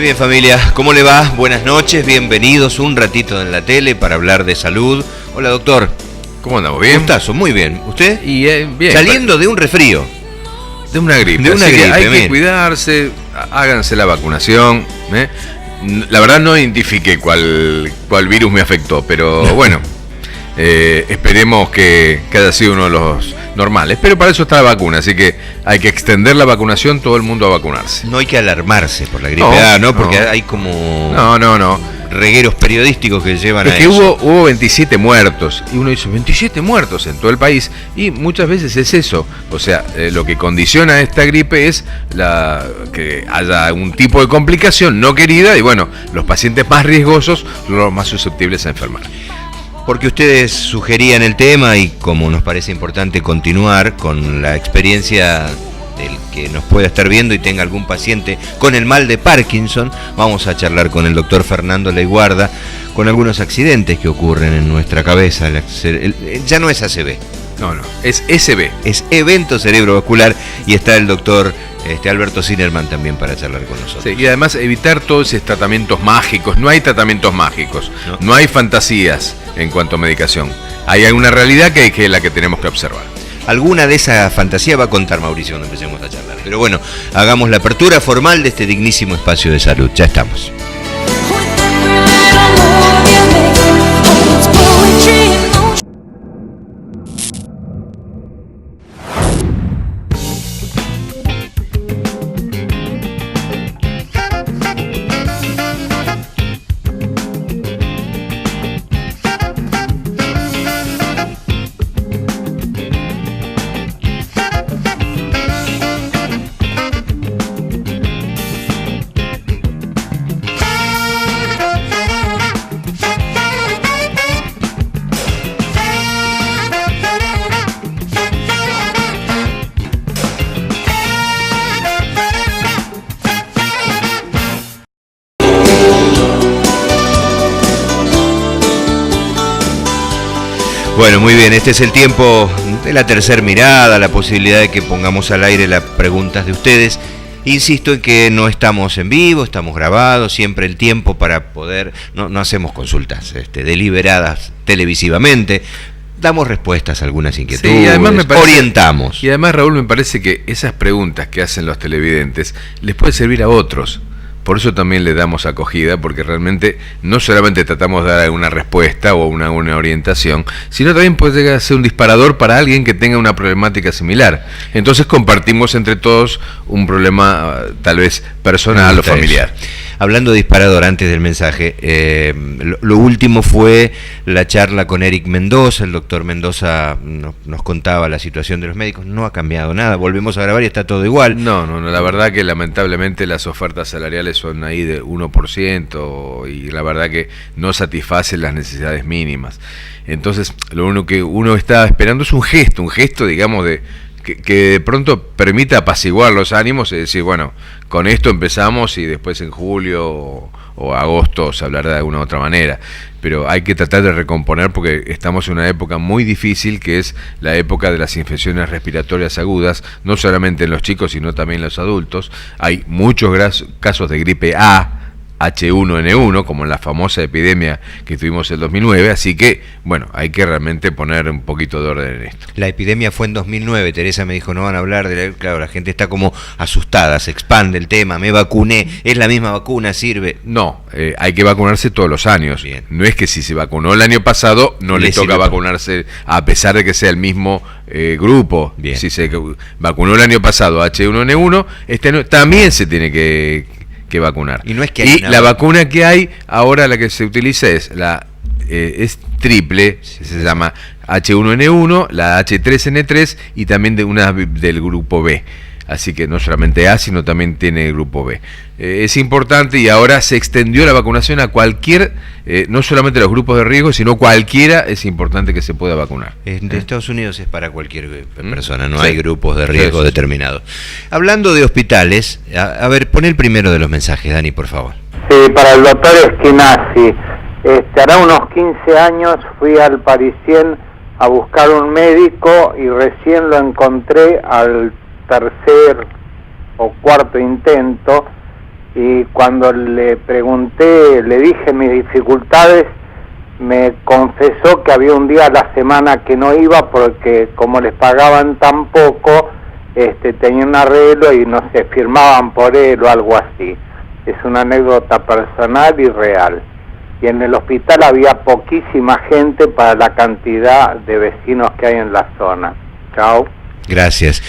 bien, familia, ¿cómo le va? Buenas noches, bienvenidos un ratito en la tele para hablar de salud. Hola, doctor. ¿Cómo andamos? ¿Bien? Gustazo, muy bien. ¿Usted? Y bien. Saliendo de un resfrío. De una gripe. De una gripe, hay que cuidarse, háganse la vacunación. La verdad no identifiqué cuál virus me afectó, pero bueno, esperemos que haya sido uno de los normales. Pero para eso está la vacuna, así que hay que extender la vacunación, todo el mundo a vacunarse. No hay que alarmarse por la gripe A, ¿no? Porque hay como... No. Regueros periodísticos que llevan a que eso. hubo 27 muertos, y uno dice, 27 muertos en todo el país, y muchas veces es eso, o sea, lo que condiciona esta gripe es que haya un tipo de complicación no querida, y bueno, los pacientes más riesgosos, los más susceptibles a enfermar. Porque ustedes sugerían el tema y como nos parece importante continuar con la experiencia del que nos pueda estar viendo y tenga algún paciente con el mal de Parkinson, vamos a charlar con el doctor Fernando Leiguarda con algunos accidentes que ocurren en nuestra cabeza. Ya no es ACV. No, es SB. Es evento cerebrovascular y está el doctor Alberto Zinerman también para charlar con nosotros. Sí, y además evitar todos esos tratamientos mágicos. No hay tratamientos mágicos, no hay fantasías en cuanto a medicación. Hay una realidad que es la que tenemos que observar. Alguna de esa fantasía va a contar Mauricio cuando empecemos a charlar. Pero bueno, hagamos la apertura formal de este dignísimo espacio de salud. Ya estamos. Bueno, muy bien, este es el tiempo de la tercera mirada, la posibilidad de que pongamos al aire las preguntas de ustedes. Insisto en que no estamos en vivo, estamos grabados, siempre el tiempo para poder, no hacemos consultas deliberadas televisivamente, damos respuestas a algunas inquietudes, sí, además me parece, orientamos. Y además, Raúl, me parece que esas preguntas que hacen los televidentes les puede servir a otros. Por eso también le damos acogida, porque realmente no solamente tratamos de dar una respuesta o una orientación, sino también puede llegar a ser un disparador para alguien que tenga una problemática similar. Entonces compartimos entre todos un problema tal vez personal o familiar. Eso. Hablando de disparador, antes del mensaje, lo último fue la charla con Eric Mendoza. El doctor Mendoza nos contaba la situación de los médicos. No ha cambiado nada, volvemos a grabar y está todo igual. No, la verdad que lamentablemente las ofertas salariales son ahí de 1% y la verdad que no satisfacen las necesidades mínimas. Entonces, lo único que uno está esperando es un gesto, digamos, que de pronto permita apaciguar los ánimos y decir, bueno, con esto empezamos y después en julio o agosto se hablará de alguna otra manera. Pero hay que tratar de recomponer porque estamos en una época muy difícil, que es la época de las infecciones respiratorias agudas, no solamente en los chicos, sino también en los adultos. Hay muchos casos de gripe A, H1N1, como en la famosa epidemia que tuvimos en 2009, así que, bueno, hay que realmente poner un poquito de orden en esto. La epidemia fue en 2009, Teresa me dijo, no van a hablar claro, la gente está como asustada, se expande el tema, me vacuné, es la misma vacuna, sirve. No, hay que vacunarse todos los años. Bien. No es que si se vacunó el año pasado, no le toca vacunarse, a pesar de que sea el mismo grupo. Bien. Si se vacunó el año pasado H1N1, este año también se tiene que vacunar. Y no es que la vacuna que hay ahora, la que se utiliza es es triple, se llama H1N1, la H3N3 y también de una del grupo B. Así que no solamente A, sino también tiene el grupo B. Es importante y ahora se extendió la vacunación a cualquier, no solamente los grupos de riesgo, sino cualquiera es importante que se pueda vacunar. En Estados Unidos es para cualquier persona, no hay grupos de riesgo determinados. Hablando de hospitales, a ver, pon el primero de los mensajes, Dani, por favor. Sí, para el doctor Esquinazzi. Hará unos 15 años fui al Parisien a buscar un médico y recién lo encontré al tercer o cuarto intento y cuando le pregunté, le dije mis dificultades, me confesó que había un día a la semana que no iba porque como les pagaban tan poco, tenía un arreglo y no sé, firmaban por él o algo así. Es una anécdota personal y real. Y en el hospital había poquísima gente para la cantidad de vecinos que hay en la zona. Chao. Gracias.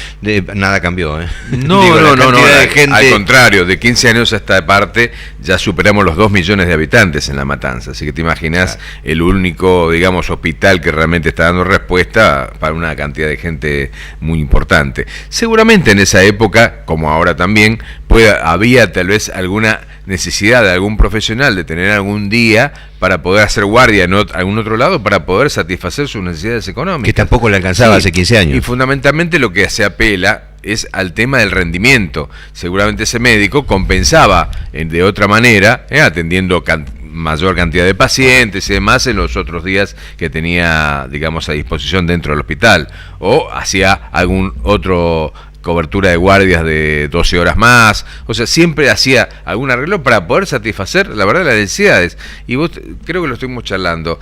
Nada cambió, ¿eh? No, al contrario, de 15 años a esta parte ya superamos los 2 millones de habitantes en La Matanza, así que te imaginas el único, digamos, hospital que realmente está dando respuesta para una cantidad de gente muy importante. Seguramente en esa época, como ahora también, había tal vez alguna necesidad de algún profesional de tener algún día para poder hacer guardia en algún otro lado para poder satisfacer sus necesidades económicas. Que tampoco le alcanzaba hace 15 años. Y fundamentalmente lo que se apela es al tema del rendimiento. Seguramente ese médico compensaba de otra manera, atendiendo mayor cantidad de pacientes y demás en los otros días que tenía, digamos, a disposición dentro del hospital, o hacía algún otro cobertura de guardias de 12 horas más, o sea, siempre hacía algún arreglo para poder satisfacer, la verdad, las necesidades. Y vos, creo que lo estuvimos charlando,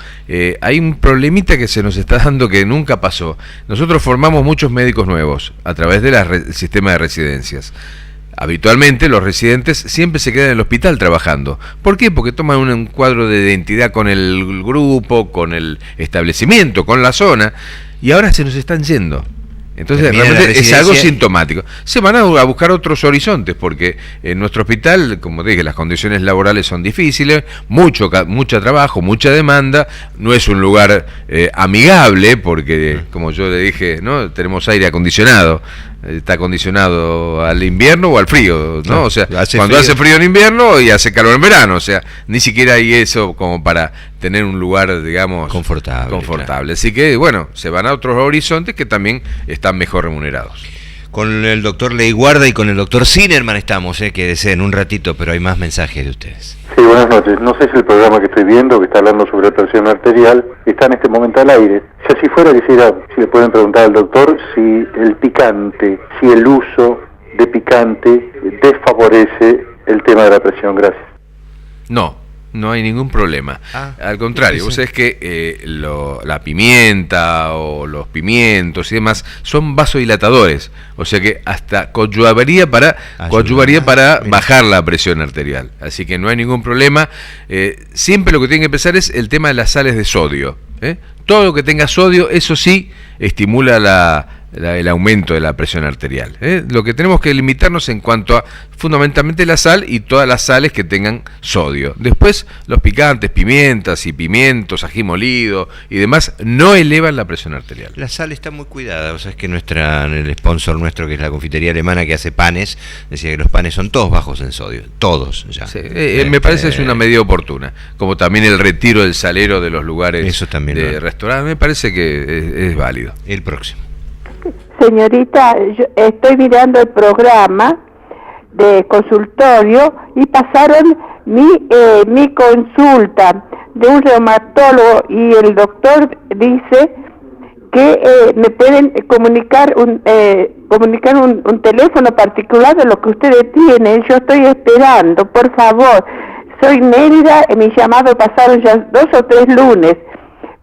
hay un problemita que se nos está dando que nunca pasó. Nosotros formamos muchos médicos nuevos a través del sistema de residencias. Habitualmente los residentes siempre se quedan en el hospital trabajando. ¿Por qué? Porque toman un cuadro de identidad con el grupo, con el establecimiento, con la zona, y ahora se nos están yendo. Entonces realmente es algo sintomático. Se van a buscar otros horizontes porque en nuestro hospital, como te dije, las condiciones laborales son difíciles, mucho trabajo, mucha demanda, no es un lugar amigable porque, como yo le dije, no tenemos aire acondicionado. Está acondicionado al invierno o al frío, ¿no? O sea, hace frío en invierno y hace calor en verano, o sea, ni siquiera hay eso como para tener un lugar, digamos, confortable. Claro. Así que, bueno, se van a otros horizontes que también están mejor remunerados. Con el doctor Leiguarda y con el doctor Sinerman estamos, quédese en un ratito, pero hay más mensajes de ustedes. Sí, buenas noches. No sé si el programa que estoy viendo, que está hablando sobre la presión arterial, está en este momento al aire. Si así fuera, quisiera, si le pueden preguntar al doctor, si el picante, si el uso de picante desfavorece el tema de la presión. Gracias. No hay ningún problema. Al contrario, vos sabés que la pimienta o los pimientos y demás son vasodilatadores, o sea que hasta coadyuvaría para bajar la presión arterial. Así que no hay ningún problema. Siempre lo que tienen que empezar es el tema de las sales de sodio. Todo lo que tenga sodio, eso sí, estimula el aumento de la presión arterial. Lo que tenemos que limitarnos en cuanto a fundamentalmente la sal y todas las sales que tengan sodio. Después los picantes, pimientas y pimientos, ají molido y demás no elevan la presión arterial. La sal está muy cuidada, o sea, es que el sponsor nuestro, que es la confitería alemana que hace panes, decía que los panes son todos bajos en sodio, todos ya. Sí, me parece que es una medida oportuna, como también el retiro del salero de los lugares de restaurantes, me parece que es válido. El próximo. Señorita, yo estoy mirando el programa de consultorio y pasaron mi consulta de un reumatólogo y el doctor dice que me pueden comunicar un teléfono particular de lo que ustedes tienen. Yo estoy esperando, por favor. Soy Mérida, mi llamado pasaron ya 2 o 3 lunes,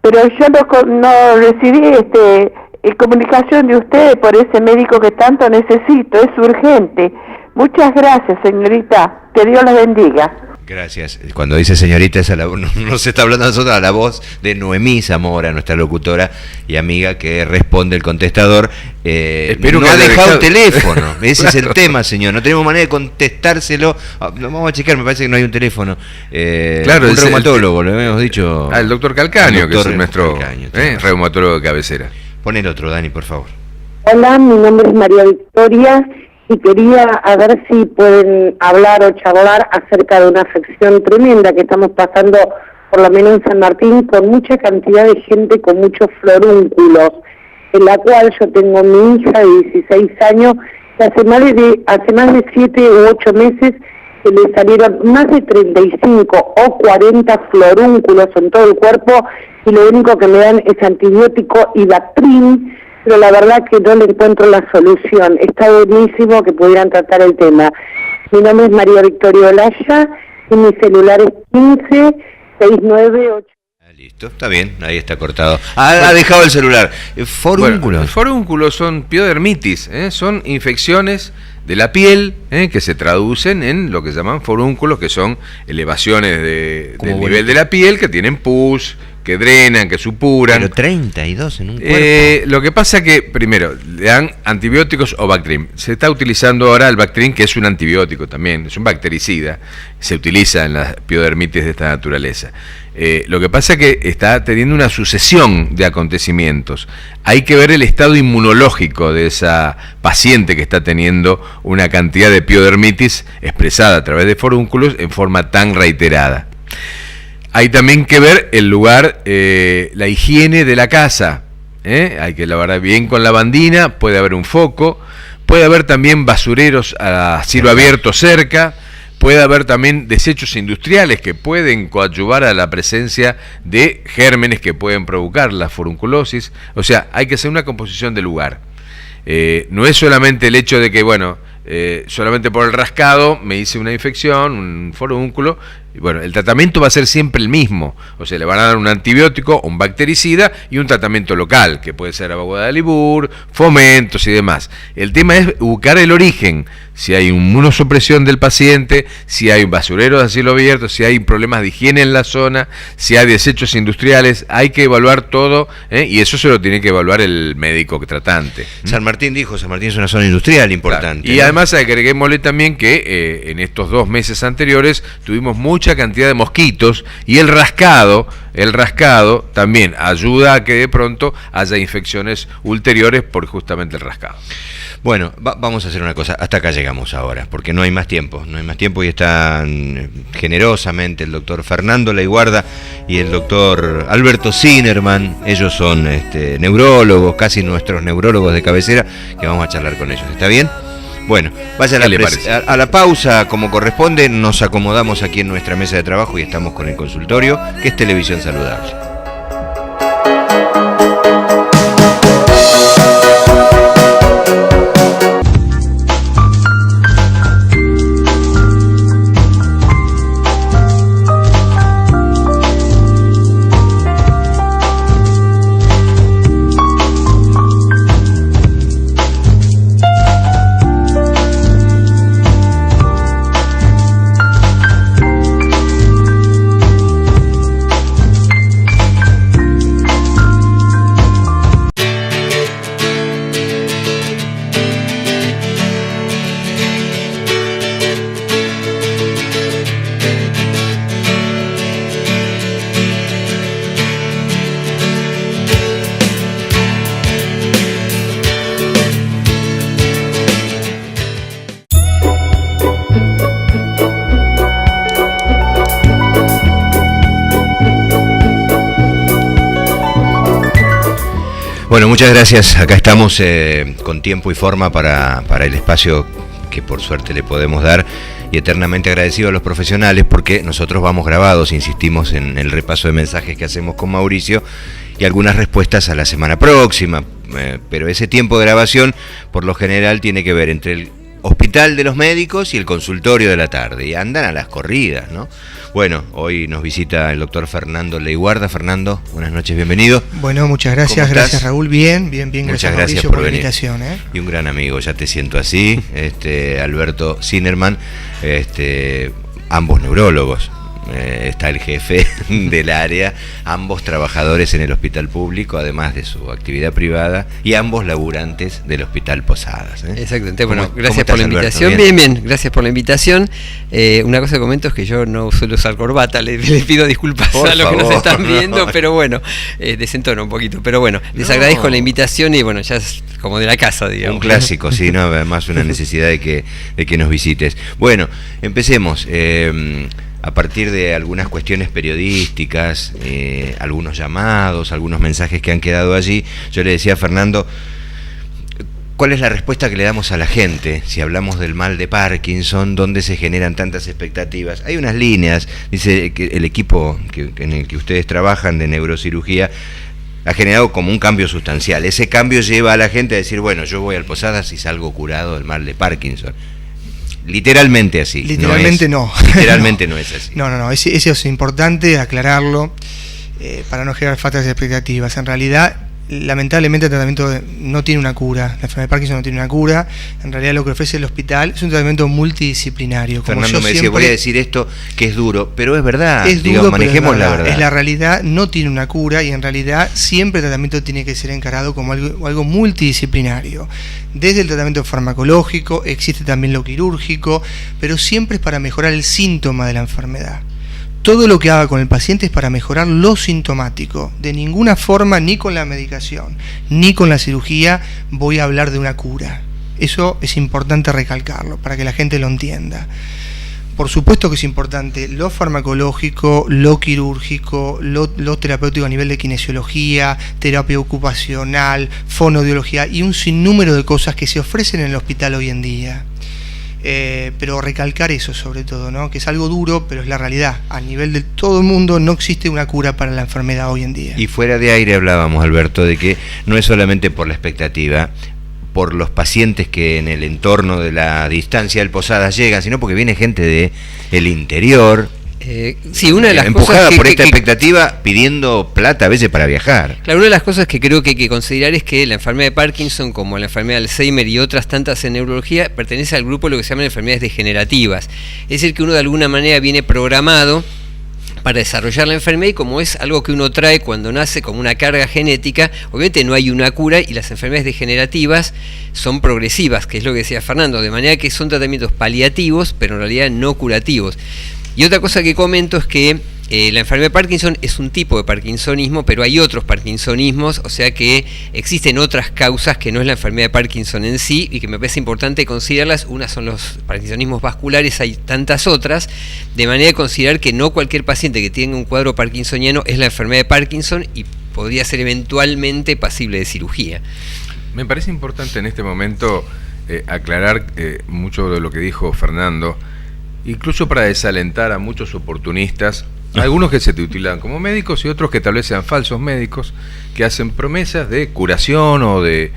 pero yo no recibí comunicación de ustedes por ese médico que tanto necesito, es urgente. Muchas gracias, señorita, que Dios la bendiga. Gracias. Cuando dice señorita, no se está hablando a nosotros, a la voz de Noemí Zamora, nuestra locutora y amiga que responde el contestador. Espero no que ha dejado teléfono, ese es el tema, señor. No tenemos manera de contestárselo. Vamos a checar, me parece que no hay un teléfono. Un reumatólogo, lo habíamos dicho. El doctor Calcaño, que es nuestro reumatólogo de cabecera. Pon el otro, Dani, por favor. Hola, mi nombre es María Victoria y quería a ver si pueden hablar o charlar acerca de una afección tremenda que estamos pasando, por lo menos en San Martín, con mucha cantidad de gente con muchos florúnculos, en la cual yo tengo mi hija de 16 años, que hace más de 7 u 8 meses que le salieron más de 35 o 40 florúnculos en todo el cuerpo y lo único que me dan es antibiótico y Bactrim, pero la verdad que no le encuentro la solución. Está buenísimo que pudieran tratar el tema. Mi nombre es María Victoria Olaya y mi celular es 15698. Listo, está bien, ahí está cortado. Ha dejado el celular. Forúnculos. Bueno, forúnculos son piodermitis, son infecciones de la piel que se traducen en lo que se llaman forúnculos, que son elevaciones del nivel de la piel que tienen pus, que drenan, que supuran. Pero 32 en un cuerpo. Lo que pasa que, primero, le dan antibióticos o Bactrim. Se está utilizando ahora el Bactrim, que es un antibiótico también, es un bactericida. Se utiliza en las piodermitis de esta naturaleza. Lo que pasa es que está teniendo una sucesión de acontecimientos. Hay que ver el estado inmunológico de esa paciente que está teniendo una cantidad de piodermitis expresada a través de forúnculos en forma tan reiterada. Hay también que ver el lugar, la higiene de la casa. Hay que lavar bien con lavandina, puede haber un foco, puede haber también basureros a cielo abierto cerca, puede haber también desechos industriales que pueden coadyuvar a la presencia de gérmenes que pueden provocar la forunculosis. O sea, hay que hacer una composición del lugar. No es solamente el hecho de que, solamente por el rascado me hice una infección, un forúnculo. Bueno, el tratamiento va a ser siempre el mismo. O sea, le van a dar un antibiótico, un bactericida y un tratamiento local, que puede ser agua de Libur, fomentos y demás. El tema es buscar el origen. Si hay inmunosupresión del paciente, si hay un basurero de cielo abierto, si hay problemas de higiene en la zona, si hay desechos industriales, hay que evaluar todo, y eso se lo tiene que evaluar el médico tratante. San Martín es una zona industrial importante. Claro. Y además agreguémosle también que en estos 2 meses anteriores tuvimos mucha cantidad de mosquitos y el rascado también ayuda a que de pronto haya infecciones ulteriores por justamente el rascado. Bueno, vamos a hacer una cosa, hasta acá llegamos ahora, porque no hay más tiempo y están generosamente el doctor Fernando Leiguarda y el doctor Alberto Sinerman. Ellos son neurólogos, casi nuestros neurólogos de cabecera, que vamos a charlar con ellos. ¿Está bien? Bueno, vayan a la pausa como corresponde, nos acomodamos aquí en nuestra mesa de trabajo y estamos con el consultorio, que es Televisión Saludable. Bueno, muchas gracias. Acá estamos con tiempo y forma para el espacio que por suerte le podemos dar, y eternamente agradecido a los profesionales, porque nosotros vamos grabados, insistimos en el repaso de mensajes que hacemos con Mauricio y algunas respuestas a la semana próxima, pero ese tiempo de grabación por lo general tiene que ver entre el hospital de los médicos y el consultorio de la tarde, y andan a las corridas, ¿no? Bueno, hoy nos visita el doctor Fernando Leiguarda. Fernando, buenas noches, bienvenido. Bueno, muchas gracias, gracias Raúl, bien, muchas gracias por la venir. Invitación. Y un gran amigo, ya te siento así, Alberto Sinerman, ambos neurólogos. Está el jefe del área, ambos trabajadores en el hospital público, además de su actividad privada, y ambos laburantes del hospital Posadas. Exactamente, bueno, gracias por la invitación. Bien, gracias por la invitación. Una cosa que comento es que yo no suelo usar corbata, les pido disculpas a los que nos están viendo, pero bueno, desentono un poquito, pero bueno, les agradezco la invitación y bueno, ya es como de la casa, digamos. Un clásico, sí, ¿no? Además una necesidad de que nos visites. Bueno, empecemos. A partir de algunas cuestiones periodísticas, algunos llamados, algunos mensajes que han quedado allí, yo le decía a Fernando, ¿cuál es la respuesta que le damos a la gente si hablamos del mal de Parkinson? ¿Dónde se generan tantas expectativas? Hay unas líneas, dice que el equipo en el que ustedes trabajan de neurocirugía ha generado como un cambio sustancial. Ese cambio lleva a la gente a decir, bueno, yo voy al Posadas y salgo curado del mal de Parkinson. literalmente así. Literalmente no. Literalmente no es así. No, eso es importante aclararlo para no generar faltas expectativas. En realidad, lamentablemente el tratamiento no tiene una cura. La enfermedad de Parkinson no tiene una cura. En realidad lo que ofrece el hospital es un tratamiento multidisciplinario. Fernando me decía, voy a decir esto que es duro, pero es verdad. Es duro, manejemos la verdad. Es la realidad, no tiene una cura y en realidad siempre el tratamiento tiene que ser encarado como algo multidisciplinario. Desde el tratamiento farmacológico, existe también lo quirúrgico, pero siempre es para mejorar el síntoma de la enfermedad. Todo lo que haga con el paciente es para mejorar lo sintomático. De ninguna forma, ni con la medicación, ni con la cirugía, voy a hablar de una cura. Eso es importante recalcarlo, para que la gente lo entienda. Por supuesto que es importante lo farmacológico, lo quirúrgico, lo terapéutico a nivel de kinesiología, terapia ocupacional, fonoaudiología y un sinnúmero de cosas que se ofrecen en el hospital hoy en día. Pero recalcar eso sobre todo, ¿no? Que es algo duro, pero es la realidad. A nivel de todo el mundo no existe una cura para la enfermedad hoy en día. Y fuera de aire hablábamos, Alberto, de que no es solamente por la expectativa, por los pacientes que en el entorno de la distancia del Posadas llegan, sino porque viene gente de el interior. Sí, una de las empujada cosas por esta expectativa, pidiendo plata a veces para viajar. Claro, una de las cosas que creo que hay que considerar es que la enfermedad de Parkinson, como la enfermedad de Alzheimer y otras tantas en neurología, pertenece al grupo de lo que se llaman enfermedades degenerativas. Es decir, que uno de alguna manera viene programado para desarrollar la enfermedad y como es algo que uno trae cuando nace como una carga genética, obviamente no hay una cura y las enfermedades degenerativas son progresivas, que es lo que decía Fernando, de manera que son tratamientos paliativos, pero en realidad no curativos. Y otra cosa que comento es que la enfermedad de Parkinson es un tipo de parkinsonismo, pero hay otros parkinsonismos, o sea que existen otras causas que no es la enfermedad de Parkinson en sí y que me parece importante considerarlas. Unas son los parkinsonismos vasculares, hay tantas otras, de manera de considerar que no cualquier paciente que tenga un cuadro parkinsoniano es la enfermedad de Parkinson y podría ser eventualmente pasible de cirugía. Me parece importante en este momento aclarar mucho de lo que dijo Fernando, incluso para desalentar a muchos oportunistas, algunos que se titulan como médicos y otros que tal vez sean falsos médicos, que hacen promesas de curación o de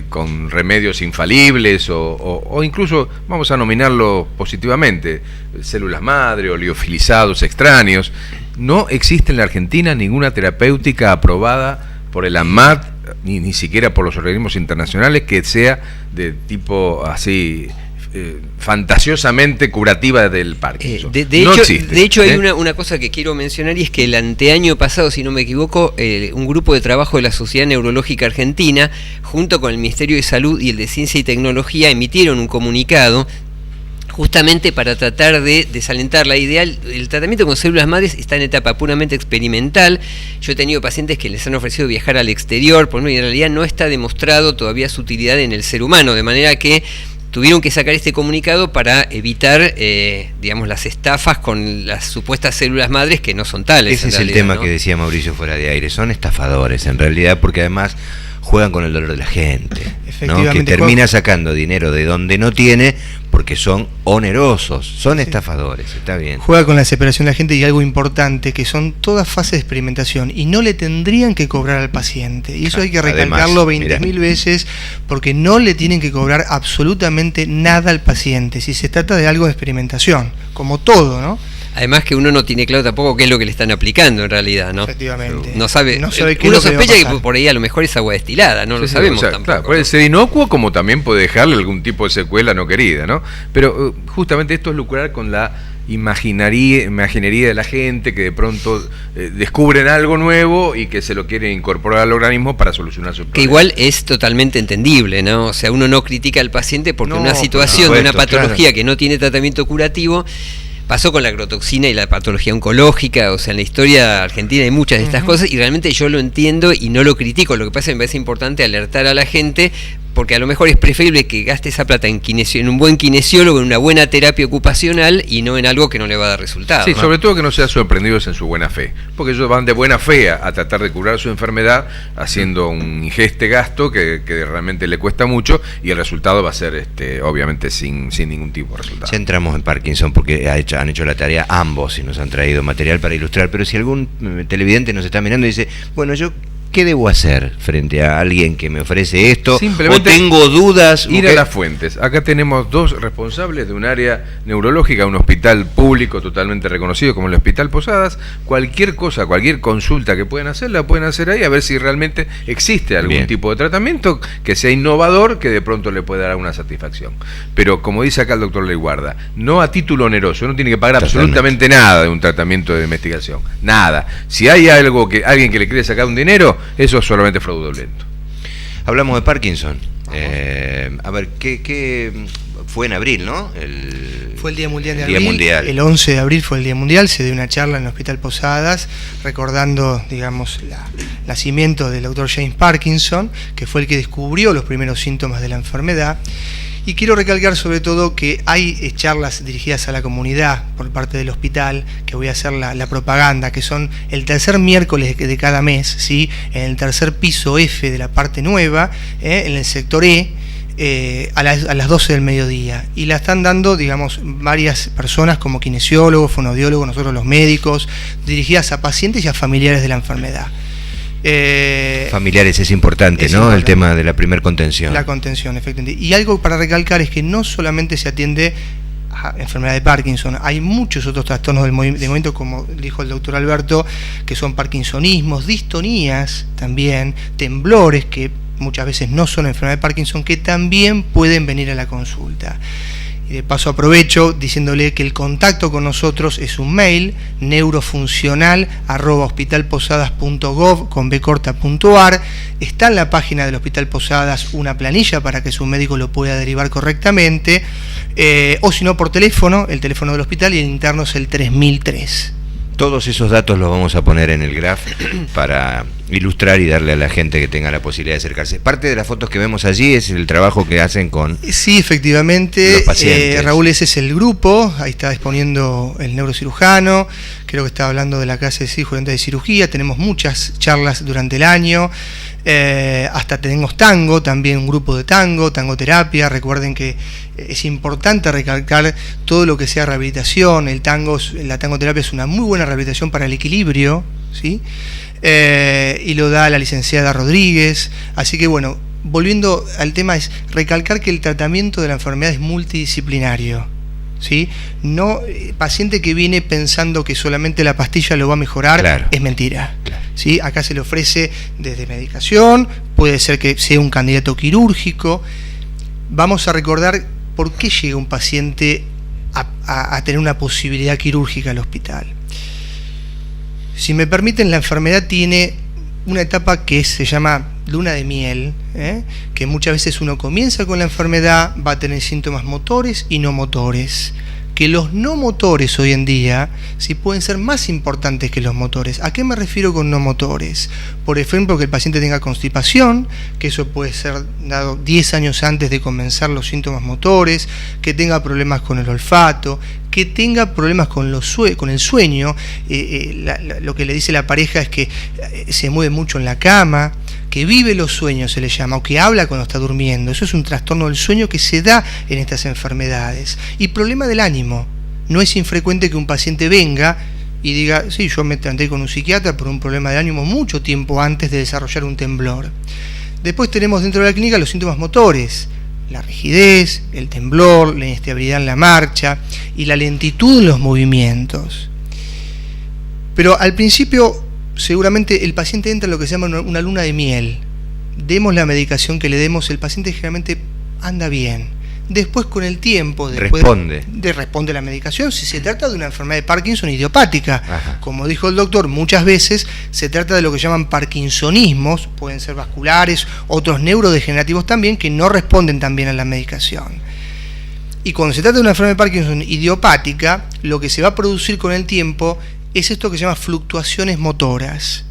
con remedios infalibles o incluso, vamos a nominarlo positivamente, células madre o liofilizados extraños. No existe en la Argentina ninguna terapéutica aprobada por el ANMAT, ni siquiera por los organismos internacionales, que sea de tipo así fantasiosamente curativa del Parkinson. De hecho hay una cosa que quiero mencionar, y es que el anteaño pasado, si no me equivoco, un grupo de trabajo de la Sociedad Neurológica Argentina, junto con el Ministerio de Salud y el de Ciencia y Tecnología, emitieron un comunicado justamente para tratar de desalentar la idea. El tratamiento con células madres está en etapa puramente experimental. Yo he tenido pacientes que les han ofrecido viajar al exterior, y en realidad no está demostrado todavía su utilidad en el ser humano, de manera que tuvieron que sacar este comunicado para evitar, digamos, las estafas con las supuestas células madres que no son tales. Ese es el tema, ¿no?, que decía Mauricio fuera de aire. Son estafadores, en realidad, porque además juegan con el dolor de la gente, ¿no?, que termina sacando dinero de donde no tiene porque son onerosos, son estafadores, está bien. Juega con la desesperación de la gente, y algo importante, que son todas fases de experimentación y no le tendrían que cobrar al paciente. Y eso hay que recalcarlo 20.000 veces, porque no le tienen que cobrar absolutamente nada al paciente si se trata de algo de experimentación, como todo, ¿no? Además que uno no tiene claro tampoco qué es lo que le están aplicando en realidad, ¿no? Efectivamente. No sabe uno sospecha que por ahí a lo mejor es agua destilada, no lo sabemos tampoco. Claro, puede ser inocuo, como también puede dejarle algún tipo de secuela no querida, ¿no? Pero justamente esto es lucrar con la imaginería de la gente, que de pronto descubren algo nuevo y que se lo quieren incorporar al organismo para solucionar su problema. Que igual es totalmente entendible, ¿no? O sea, uno no critica al paciente porque una situación de una patología que no tiene tratamiento curativo. Pasó con la agrotoxina y la patología oncológica, o sea, en la historia argentina hay muchas de estas cosas, y realmente yo lo entiendo y no lo critico. Lo que pasa es que me parece importante alertar a la gente, porque a lo mejor es preferible que gaste esa plata en un buen kinesiólogo, en una buena terapia ocupacional, y no en algo que no le va a dar resultados. Sí, ¿no? Sobre todo que no sean sorprendidos en su buena fe, porque ellos van de buena fe a tratar de curar su enfermedad, haciendo un ingeste gasto que realmente le cuesta mucho, y el resultado va a ser obviamente sin ningún tipo de resultado. Ya entramos en Parkinson porque han hecho la tarea ambos y nos han traído material para ilustrar, pero si algún televidente nos está mirando y dice, bueno, yo ¿qué debo hacer frente a alguien que me ofrece esto? Simplemente o tengo dudas. Ir a las fuentes. Acá tenemos 2 responsables de un área neurológica, un hospital público totalmente reconocido como el Hospital Posadas. Cualquier cosa, cualquier consulta que puedan hacer, la pueden hacer ahí, a ver si realmente existe algún tipo de tratamiento que sea innovador, que de pronto le pueda dar una satisfacción. Pero como dice acá el doctor Leguarda, no a título oneroso, no tiene que pagar absolutamente nada de un tratamiento de investigación. Nada. Si hay algo que alguien que le quiere sacar un dinero, eso es solamente fraudulento. Hablamos de Parkinson. A ver, ¿qué fue en abril, ¿no? Fue el Día Mundial de abril. El 11 de abril fue el Día Mundial. Se dio una charla en el Hospital Posadas recordando, digamos, el nacimiento del doctor James Parkinson, que fue el que descubrió los primeros síntomas de la enfermedad. Y quiero recalcar sobre todo que hay charlas dirigidas a la comunidad por parte del hospital, que voy a hacer la propaganda, que son el tercer miércoles de cada mes, ¿sí? En el tercer piso F de la parte nueva, en el sector a las 12 del mediodía. Y la están dando, digamos, varias personas como kinesiólogos, fonoaudiólogos, nosotros los médicos, dirigidas a pacientes y a familiares de la enfermedad. Familiares es importante, ¿no? Importante. El tema de la primer contención. La contención, efectivamente. Y algo para recalcar es que no solamente se atiende a enfermedad de Parkinson, hay muchos otros trastornos del movimiento, como dijo el doctor Alberto, que son parkinsonismos, distonías también, temblores, que muchas veces no son enfermedad de Parkinson, que también pueden venir a la consulta. Y de paso aprovecho diciéndole que el contacto con nosotros es un mail, neurofuncional@hospitalposadas.gov.ar. Está en la página del Hospital Posadas una planilla para que su médico lo pueda derivar correctamente, o si no por teléfono, el teléfono del hospital, y el interno es el 3003. Todos esos datos los vamos a poner en el graph para ilustrar y darle a la gente que tenga la posibilidad de acercarse. Parte de las fotos que vemos allí es el trabajo que hacen con... Sí, efectivamente, los pacientes. Raúl, ese es el grupo, ahí está exponiendo el neurocirujano, creo que está hablando de la clase de cirugía, tenemos muchas charlas durante el año, hasta tenemos tango, también un grupo de tangoterapia. Recuerden que es importante recalcar todo lo que sea rehabilitación. La tangoterapia es una muy buena rehabilitación para el equilibrio, ¿sí? Y lo da la licenciada Rodríguez. Así que bueno, volviendo al tema, es recalcar que el tratamiento de la enfermedad es multidisciplinario, ¿sí? No, paciente que viene pensando que solamente la pastilla lo va a mejorar, claro, es mentira. Claro. ¿Sí? Acá se le ofrece desde medicación, puede ser que sea un candidato quirúrgico. Vamos a recordar por qué llega un paciente a tener una posibilidad quirúrgica al hospital. Si me permiten, la enfermedad tiene una etapa que se llama luna de miel, que muchas veces uno comienza con la enfermedad, va a tener síntomas motores y no motores. Que los no motores hoy en día sí pueden ser más importantes que los motores. ¿A qué me refiero con no motores? Por ejemplo, que el paciente tenga constipación, que eso puede ser dado 10 años antes de comenzar los síntomas motores, que tenga problemas con el olfato, que tenga problemas con el sueño. Lo que le dice la pareja es que se mueve mucho en la cama, que vive los sueños se le llama, o que habla cuando está durmiendo. Eso es un trastorno del sueño que se da en estas enfermedades. Y problema del ánimo. No es infrecuente que un paciente venga y diga, sí, yo me traté con un psiquiatra por un problema de ánimo mucho tiempo antes de desarrollar un temblor. Después tenemos dentro de la clínica los síntomas motores, la rigidez, el temblor, la inestabilidad en la marcha y la lentitud en los movimientos. Pero al principio seguramente el paciente entra en lo que se llama una luna de miel. Demos la medicación que le demos, el paciente generalmente anda bien. Después, con el tiempo, responde la medicación. Si se trata de una enfermedad de Parkinson idiopática, ajá, como dijo el doctor, muchas veces se trata de lo que llaman parkinsonismos, pueden ser vasculares, otros neurodegenerativos también, que no responden tan bien a la medicación. Y cuando se trata de una enfermedad de Parkinson idiopática, lo que se va a producir con el tiempo es esto que se llama fluctuaciones motoras.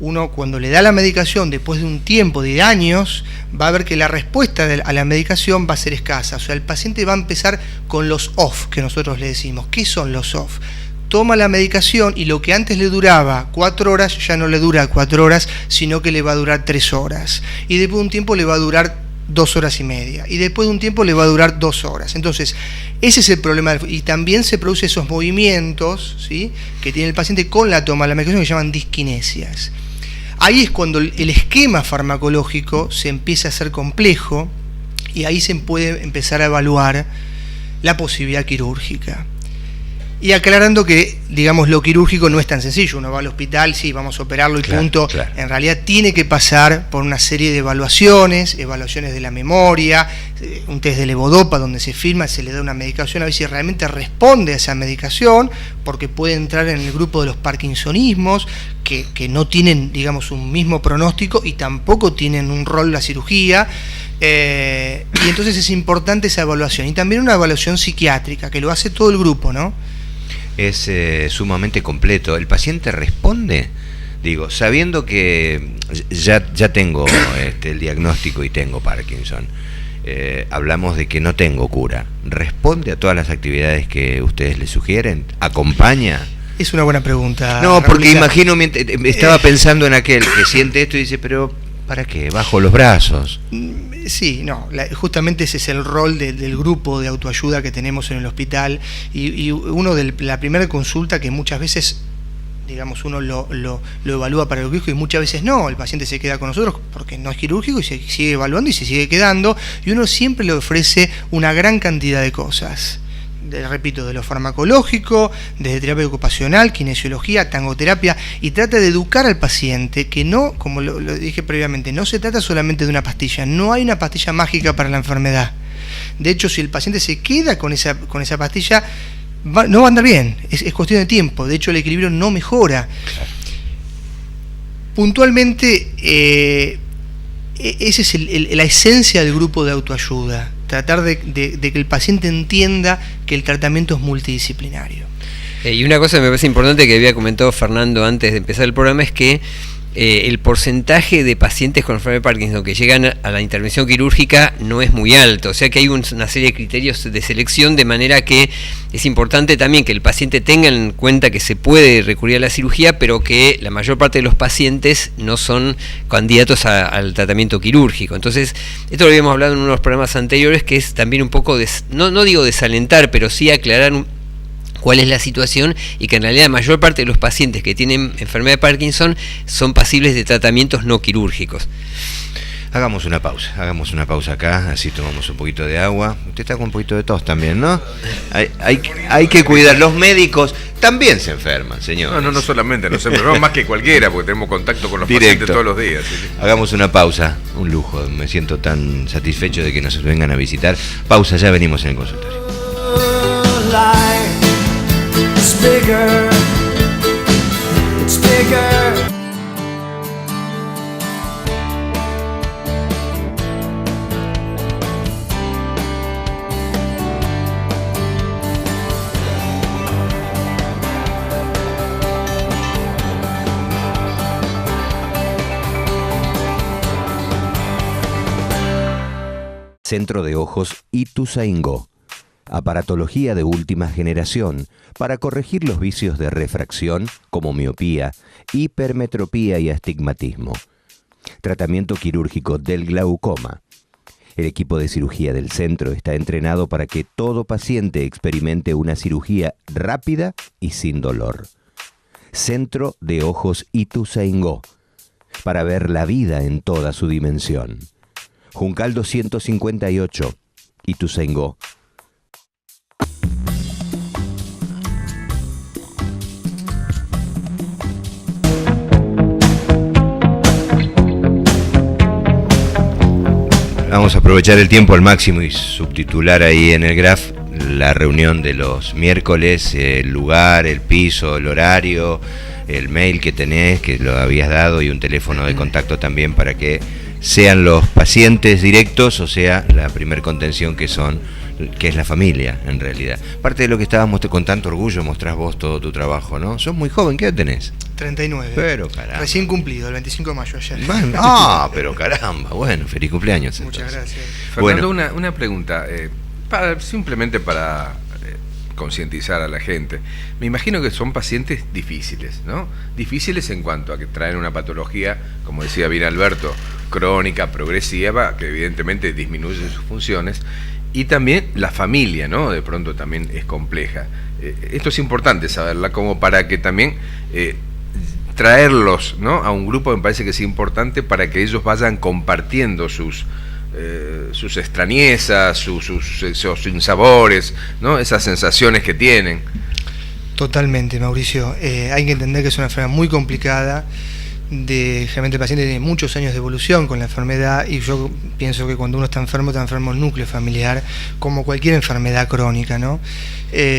Uno, cuando le da la medicación, después de un tiempo de años, va a ver que la respuesta a la medicación va a ser escasa. O sea, el paciente va a empezar con los off, que nosotros le decimos. ¿Qué son los off? Toma la medicación y lo que antes le duraba 4 horas, ya no le dura 4 horas, sino que le va a durar 3 horas. Y después de un tiempo le va a durar 2 horas y media. Y después de un tiempo le va a durar 2 horas. Entonces, ese es el problema. Y también se producen esos movimientos, ¿sí?, que tiene el paciente con la toma de la medicación, que se llaman disquinesias. Ahí es cuando el esquema farmacológico se empieza a hacer complejo y ahí se puede empezar a evaluar la posibilidad quirúrgica. Y aclarando que, digamos, lo quirúrgico no es tan sencillo. Uno va al hospital, sí, vamos a operarlo y punto. Claro. En realidad tiene que pasar por una serie de evaluaciones de la memoria, un test de levodopa donde se filma, se le da una medicación a ver si realmente responde a esa medicación, porque puede entrar en el grupo de los parkinsonismos, que no tienen, digamos, un mismo pronóstico y tampoco tienen un rol la cirugía. Y entonces es importante esa evaluación. Y también una evaluación psiquiátrica, que lo hace todo el grupo, ¿no? Es sumamente completo. ¿El paciente responde? Digo, sabiendo que ya tengo el diagnóstico y tengo Parkinson, hablamos de que no tengo cura. ¿Responde a todas las actividades que ustedes le sugieren? ¿Acompaña? Es una buena pregunta. No, porque imagino, estaba pensando en aquel que siente esto y dice, pero ¿para qué? ¿Bajo los brazos? Sí, no, justamente ese es el rol del grupo de autoayuda que tenemos en el hospital y uno de la primera consulta que muchas veces, digamos, uno lo evalúa para el quirúrgico y muchas veces no, el paciente se queda con nosotros porque no es quirúrgico y se sigue evaluando y se sigue quedando y uno siempre le ofrece una gran cantidad de cosas. Repito, de lo farmacológico, desde terapia ocupacional, kinesiología, tangoterapia, y trata de educar al paciente que no, como lo dije previamente, no se trata solamente de una pastilla, no hay una pastilla mágica para la enfermedad. De hecho, si el paciente se queda con esa pastilla, no va a andar bien, es cuestión de tiempo, de hecho el equilibrio no mejora. Puntualmente, esa es la esencia del grupo de autoayuda. Tratar de que el paciente entienda que el tratamiento es multidisciplinario. Y una cosa que me parece importante que había comentado Fernando antes de empezar el programa es que el porcentaje de pacientes con enfermedad de Parkinson que llegan a la intervención quirúrgica no es muy alto, o sea que hay una serie de criterios de selección, de manera que es importante también que el paciente tenga en cuenta que se puede recurrir a la cirugía, pero que la mayor parte de los pacientes no son candidatos al tratamiento quirúrgico. Entonces, esto lo habíamos hablado en unos programas anteriores, que es también un poco, no digo desalentar, pero sí aclarar cuál es la situación y que en realidad la mayor parte de los pacientes que tienen enfermedad de Parkinson son pasibles de tratamientos no quirúrgicos. Hagamos una pausa acá, así tomamos un poquito de agua. Usted está con un poquito de tos también, ¿no? Hay que cuidar, los médicos también se enferman, señor. No solamente, nos enfermamos más que cualquiera, porque tenemos contacto con los pacientes todos los días. Hagamos una pausa, un lujo, me siento tan satisfecho de que nos vengan a visitar. Pausa, ya venimos en el consultorio. It's bigger, it's bigger. Centro de Ojos Ituzaingó. Aparatología de última generación para corregir los vicios de refracción como miopía, hipermetropía y astigmatismo. Tratamiento quirúrgico del glaucoma. El equipo de cirugía del centro está entrenado para que todo paciente experimente una cirugía rápida y sin dolor. Centro de Ojos Ituzaingó, para ver la vida en toda su dimensión. Juncal 258, Ituzaingó. Vamos a aprovechar el tiempo al máximo y subtitular ahí en el graph la reunión de los miércoles, el lugar, el piso, el horario, el mail que tenés, que lo habías dado, y un teléfono de contacto también para que sean los pacientes directos, o sea, la primer contención que es la familia, en realidad. Parte de lo que estábamos con tanto orgullo, mostrás vos todo tu trabajo, ¿no? Sos muy joven, ¿qué edad tenés? 39. Pero caramba. Recién cumplido, el 25 de mayo ayer. Pero caramba, bueno, feliz cumpleaños. Muchas entonces. Gracias. Fernando, una pregunta, simplemente para concientizar a la gente. Me imagino que son pacientes difíciles, ¿no? Difíciles en cuanto a que traen una patología, como decía bien Alberto, crónica, progresiva, que evidentemente disminuye sus funciones, y también la familia, ¿no? De pronto también es compleja. Esto es importante saberla, como para que también traerlos, ¿no?, a un grupo me parece que es importante para que ellos vayan compartiendo sus extrañezas, sus sinsabores, ¿no?, esas sensaciones que tienen. Totalmente, Mauricio. Hay que entender que es una enfermedad muy complicada. Generalmente el paciente tiene muchos años de evolución con la enfermedad, y yo pienso que cuando uno está enfermo el núcleo familiar, como cualquier enfermedad crónica, ¿no?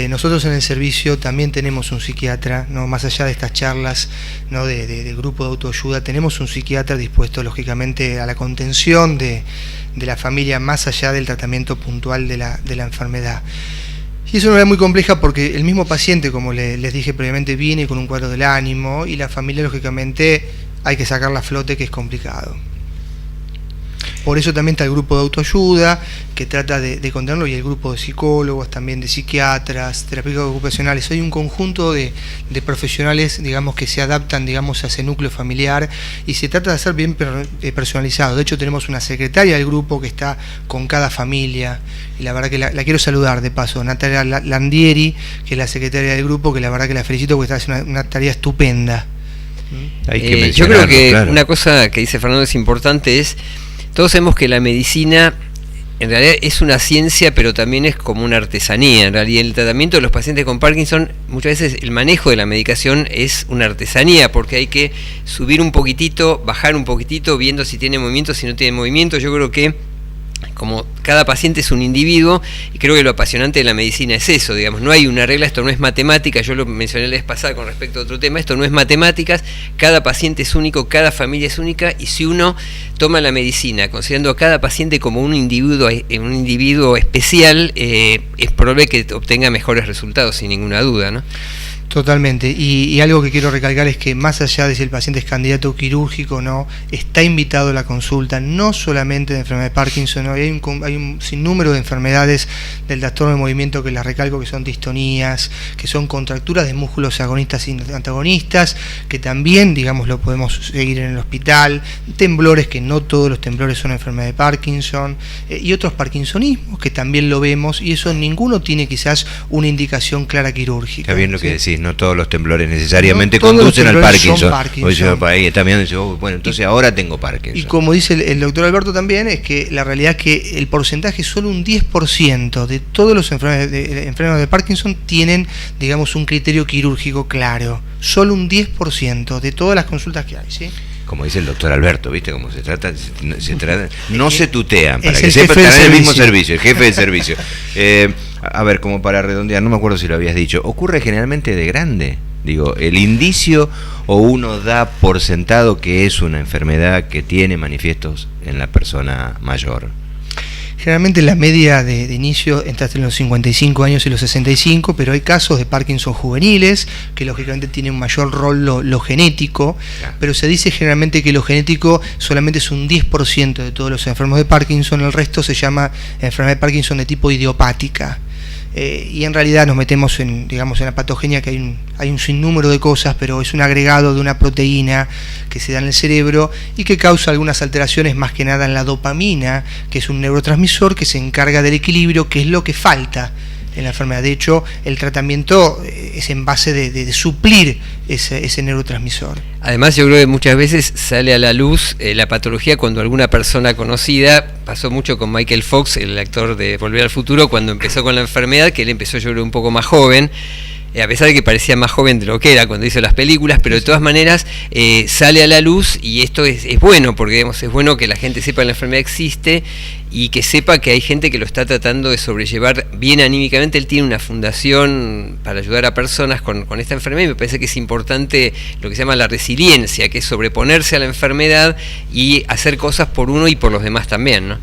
Nosotros en el servicio también tenemos un psiquiatra, ¿no?, más allá de estas charlas, ¿no?, de grupo de autoayuda, tenemos un psiquiatra dispuesto lógicamente a la contención de la familia, más allá del tratamiento puntual de la enfermedad. Y es una enfermedad muy compleja porque el mismo paciente, como les dije previamente, viene con un cuadro del ánimo, y la familia lógicamente hay que sacarla a flote, que es complicado. Por eso también está el grupo de autoayuda, que trata de contenerlo, y el grupo de psicólogos, también de psiquiatras, terapeutas ocupacionales. Hay un conjunto de profesionales, digamos, que se adaptan, digamos, a ese núcleo familiar, y se trata de hacer bien personalizado. De hecho, tenemos una secretaria del grupo que está con cada familia, y la verdad que la quiero saludar de paso, Natalia Landieri, que es la secretaria del grupo, que la verdad que la felicito porque está haciendo una tarea estupenda. Yo creo que una cosa que dice Fernando es importante, todos sabemos que la medicina en realidad es una ciencia, pero también es como una artesanía. En realidad, el tratamiento de los pacientes con Parkinson, muchas veces el manejo de la medicación es una artesanía, porque hay que subir un poquitito, bajar un poquitito, viendo si tiene movimiento, si no tiene movimiento. Yo creo que como cada paciente es un individuo, y creo que lo apasionante de la medicina es eso, digamos, no hay una regla, esto no es matemática, yo lo mencioné la vez pasada con respecto a otro tema, esto no es matemáticas, cada paciente es único, cada familia es única, y si uno toma la medicina considerando a cada paciente como un individuo especial, es probable que obtenga mejores resultados, sin ninguna duda, ¿no? Totalmente, y algo que quiero recalcar es que más allá de si el paciente es candidato quirúrgico o no, está invitado a la consulta, no solamente de enfermedad de Parkinson, ¿no? Hay un sinnúmero de enfermedades del trastorno de movimiento que las recalco, que son distonías, que son contracturas de músculos agonistas y antagonistas, que también, digamos, lo podemos seguir en el hospital, temblores, que no todos los temblores son enfermedad de Parkinson, y otros parkinsonismos que también lo vemos, y eso ninguno tiene quizás una indicación clara quirúrgica. Está bien lo que decís. No todos los temblores necesariamente conducen al Parkinson. Ahí también dice, bueno, entonces ahora tengo Parkinson. Y como dice el doctor Alberto también, es que la realidad es que el porcentaje, solo un 10% de todos los enfermos de Parkinson tienen, digamos, un criterio quirúrgico claro. Solo un 10% de todas las consultas que hay, ¿sí? Como dice el doctor Alberto, ¿viste cómo se trata? No se tutean, para que sepan, están en el mismo servicio, el jefe del servicio. A ver, como para redondear, no me acuerdo si lo habías dicho, ocurre generalmente de grande. Digo, el indicio, o uno da por sentado que es una enfermedad que tiene manifiestos en la persona mayor. Generalmente la media de inicio está entre los 55 años y los 65, pero hay casos de Parkinson juveniles, que lógicamente tienen un mayor rol lo genético, pero se dice generalmente que lo genético solamente es un 10% de todos los enfermos de Parkinson, el resto se llama enfermedad de Parkinson de tipo idiopática. Y en realidad nos metemos en la patogenia, que hay un sinnúmero de cosas, pero es un agregado de una proteína que se da en el cerebro y que causa algunas alteraciones, más que nada en la dopamina, que es un neurotransmisor que se encarga del equilibrio, que es lo que falta en la enfermedad. De hecho, el tratamiento es en base de suplir ese neurotransmisor. Además, yo creo que muchas veces sale a la luz la patología cuando alguna persona conocida, pasó mucho con Michael Fox, el actor de Volver al Futuro, cuando empezó con la enfermedad, que él empezó, yo creo, un poco más joven, a pesar de que parecía más joven de lo que era cuando hizo las películas, pero de todas maneras sale a la luz, y esto es bueno, porque digamos, es bueno que la gente sepa que la enfermedad existe y que sepa que hay gente que lo está tratando de sobrellevar bien anímicamente. Él tiene una fundación para ayudar a personas con esta enfermedad, y me parece que es importante lo que se llama la resiliencia, que es sobreponerse a la enfermedad y hacer cosas por uno y por los demás también, ¿no?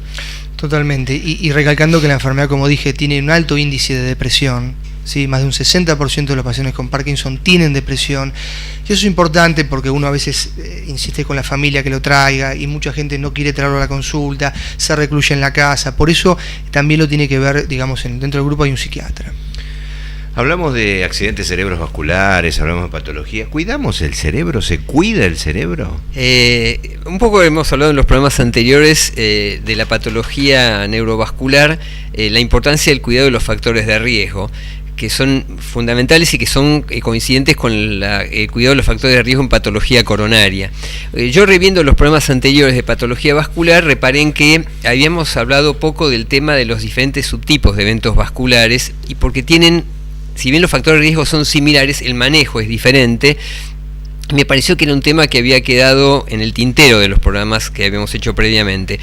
Totalmente, y recalcando que la enfermedad, como dije, tiene un alto índice de depresión. Sí, más de un 60% de los pacientes con Parkinson tienen depresión, y eso es importante porque uno a veces insiste con la familia que lo traiga, y mucha gente no quiere traerlo a la consulta, se recluye en la casa. Por eso también lo tiene que ver, digamos, dentro del grupo hay un psiquiatra. Hablamos de accidentes cerebrovasculares, hablamos de patología. ¿Cuidamos el cerebro? ¿Se cuida el cerebro? Un poco hemos hablado en los programas anteriores de la patología neurovascular, la importancia del cuidado de los factores de riesgo. que son fundamentales y que son coincidentes con el cuidado de los factores de riesgo en patología coronaria. Yo, reviendo los programas anteriores de patología vascular, reparé en que habíamos hablado poco del tema de los diferentes subtipos de eventos vasculares, y porque tienen, si bien los factores de riesgo son similares, el manejo es diferente. Me pareció que era un tema que había quedado en el tintero de los programas que habíamos hecho previamente.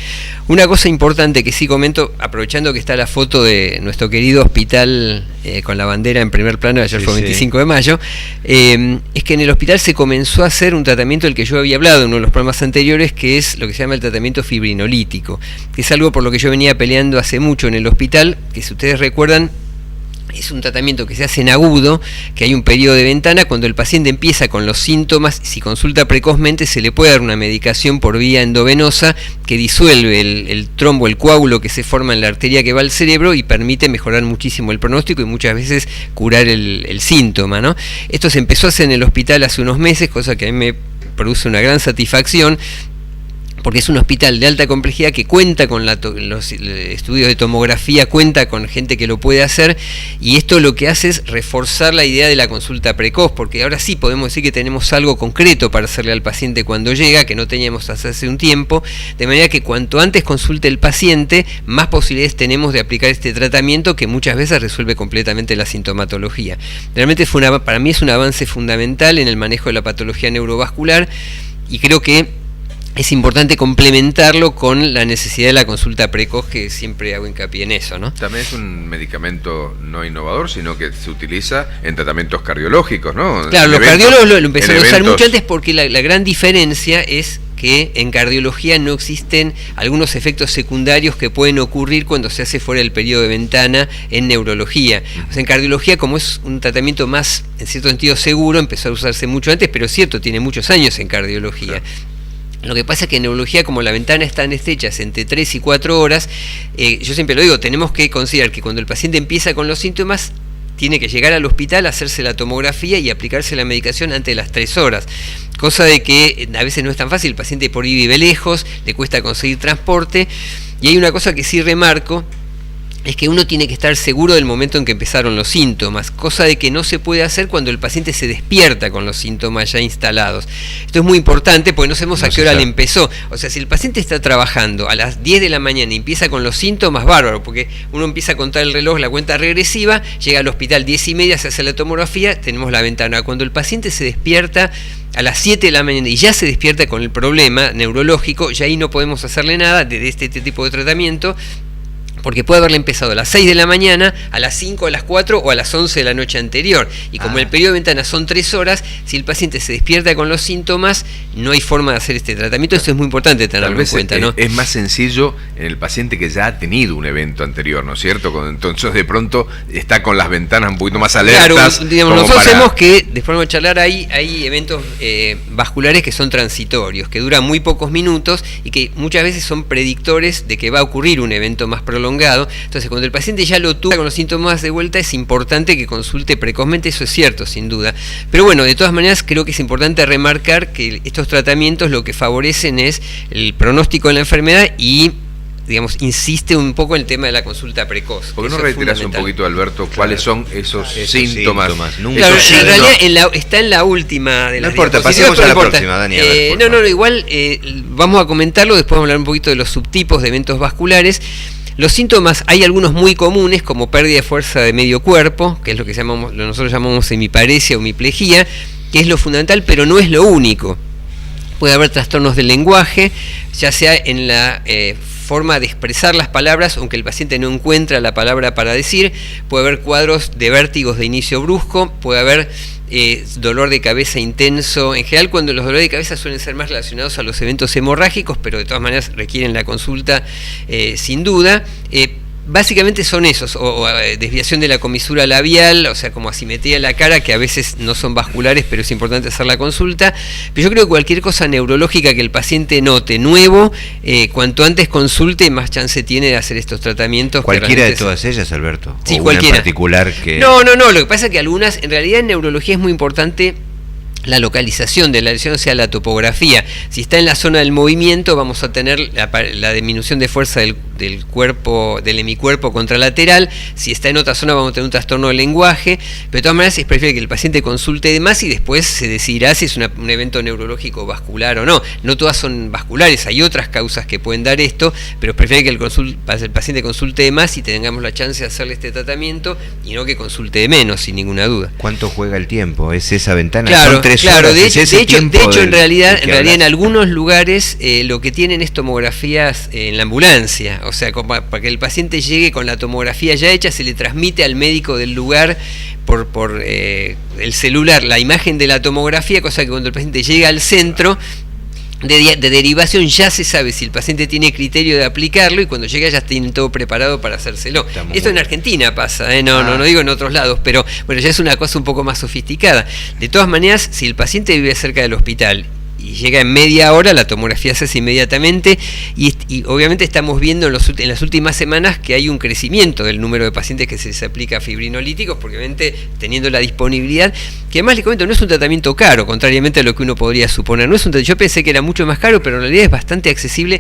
Una cosa importante que sí comento, aprovechando que está la foto de nuestro querido hospital con la bandera en primer plano, ayer fue 25 de mayo, es que en el hospital se comenzó a hacer un tratamiento del que yo había hablado en uno de los programas anteriores, que es lo que se llama el tratamiento fibrinolítico, que es algo por lo que yo venía peleando hace mucho en el hospital, que si ustedes recuerdan, es un tratamiento que se hace en agudo, que hay un periodo de ventana. Cuando el paciente empieza con los síntomas, si consulta precozmente, se le puede dar una medicación por vía endovenosa que disuelve el trombo, el coágulo que se forma en la arteria que va al cerebro, y permite mejorar muchísimo el pronóstico y muchas veces curar el síntoma, ¿no? Esto se empezó a hacer en el hospital hace unos meses, cosa que a mí me produce una gran satisfacción, porque es un hospital de alta complejidad que cuenta con los estudios de tomografía, cuenta con gente que lo puede hacer, y esto lo que hace es reforzar la idea de la consulta precoz, porque ahora sí podemos decir que tenemos algo concreto para hacerle al paciente cuando llega, que no teníamos hace un tiempo, de manera que cuanto antes consulte el paciente, más posibilidades tenemos de aplicar este tratamiento, que muchas veces resuelve completamente la sintomatología. Realmente para mí es un avance fundamental en el manejo de la patología neurovascular, y creo que es importante complementarlo con la necesidad de la consulta precoz, que siempre hago hincapié en eso, ¿no? También es un medicamento no innovador, sino que se utiliza en tratamientos cardiológicos, ¿no? Claro, los cardiólogos lo empezaron a usar mucho antes, porque la gran diferencia es que en cardiología no existen algunos efectos secundarios que pueden ocurrir cuando se hace fuera del periodo de ventana en neurología. O sea, en cardiología, como es un tratamiento más, en cierto sentido, seguro, empezó a usarse mucho antes, pero es cierto, tiene muchos años en cardiología. Claro. Lo que pasa es que en neurología, como la ventana es tan estrecha, es entre 3 y 4 horas, yo siempre lo digo, tenemos que considerar que cuando el paciente empieza con los síntomas, tiene que llegar al hospital, hacerse la tomografía y aplicarse la medicación antes de las 3 horas. Cosa de que a veces no es tan fácil, el paciente por ahí vive lejos, le cuesta conseguir transporte, y hay una cosa que sí remarco, es que uno tiene que estar seguro del momento en que empezaron los síntomas, cosa de que no se puede hacer cuando el paciente se despierta con los síntomas ya instalados. Esto es muy importante porque no sabemos a qué hora le empezó. O sea, si el paciente está trabajando a las 10 de la mañana y empieza con los síntomas, bárbaro, porque uno empieza a contar el reloj, la cuenta regresiva, llega al hospital 10:30, se hace la tomografía, tenemos la ventana. Cuando el paciente se despierta a las 7 de la mañana y ya se despierta con el problema neurológico, ya ahí no podemos hacerle nada de este tipo de tratamiento, porque puede haberle empezado a las 6 de la mañana, a las 5, a las 4 o a las 11 de la noche anterior. Y como el periodo de ventana son 3 horas, si el paciente se despierta con los síntomas, no hay forma de hacer este tratamiento. Esto es muy importante tenerlo en cuenta, ¿no? Es más sencillo en el paciente que ya ha tenido un evento anterior, ¿no es cierto? Entonces de pronto está con las ventanas un poquito más alertas. Claro, digamos, nosotros sabemos que, después de charlar, hay eventos vasculares que son transitorios, que duran muy pocos minutos y que muchas veces son predictores de que va a ocurrir un evento más prolongado. Entonces, cuando el paciente ya lo tuvo con los síntomas de vuelta, es importante que consulte precozmente, eso es cierto, sin duda. Pero bueno, de todas maneras, creo que es importante remarcar que estos tratamientos lo que favorecen es el pronóstico de la enfermedad y, digamos, insiste un poco en el tema de la consulta precoz. ¿Por qué no reiterás un poquito, Alberto, cuáles son esos síntomas? Claro, en realidad está en la última de las diapositivas. Pasemos a la próxima, Daniel. Igual vamos a comentarlo, después vamos a hablar un poquito de los subtipos de eventos vasculares. Los síntomas, hay algunos muy comunes, como pérdida de fuerza de medio cuerpo, que es lo que nosotros llamamos hemiparesia o hemiplegia, que es lo fundamental, pero no es lo único. Puede haber trastornos del lenguaje, ya sea en la forma de expresar las palabras, aunque el paciente no encuentra la palabra para decir. Puede haber cuadros de vértigos de inicio brusco, puede haber dolor de cabeza intenso. En general, cuando los dolores de cabeza suelen ser más relacionados a los eventos hemorrágicos, pero de todas maneras requieren la consulta sin duda. Básicamente son esos, o desviación de la comisura labial, o sea, como asimetría de la cara, que a veces no son vasculares, pero es importante hacer la consulta. Pero yo creo que cualquier cosa neurológica que el paciente note nuevo, cuanto antes consulte, más chance tiene de hacer estos tratamientos. ¿Cualquiera de todas ellas, Alberto? Sí, ¿O cualquiera. Una en particular que... No, lo que pasa es que algunas, en realidad en neurología es muy importante la localización de la lesión, o sea, la topografía. Si está en la zona del movimiento, vamos a tener la disminución de fuerza del cuerpo, del hemicuerpo contralateral. Si está en otra zona, vamos a tener un trastorno del lenguaje. Pero de todas maneras, es preferible que el paciente consulte de más y después se decidirá si es un evento neurológico vascular o no. No todas son vasculares, hay otras causas que pueden dar esto, pero es preferible que el paciente consulte de más y tengamos la chance de hacerle este tratamiento y no que consulte de menos, sin ninguna duda. ¿Cuánto juega el tiempo? ¿Es esa ventana? Claro, ¿Son 3 claro, horas? de hecho en realidad en algunos lugares lo que tienen es tomografías en la ambulancia, o sea, para que el paciente llegue con la tomografía ya hecha, se le transmite al médico del lugar por el celular la imagen de la tomografía, cosa que cuando el paciente llega al centro de derivación ya se sabe si el paciente tiene criterio de aplicarlo y cuando llega ya tienen todo preparado para hacérselo. Esto en Argentina pasa, no digo en otros lados, pero bueno, ya es una cosa un poco más sofisticada. De todas maneras, si el paciente vive cerca del hospital y llega en media hora, la tomografía se hace inmediatamente y obviamente estamos viendo en las últimas semanas que hay un crecimiento del número de pacientes que se les aplica fibrinolíticos, porque obviamente teniendo la disponibilidad, que además les comento, no es un tratamiento caro, contrariamente a lo que uno podría suponer. Yo pensé que era mucho más caro, pero en realidad es bastante accesible.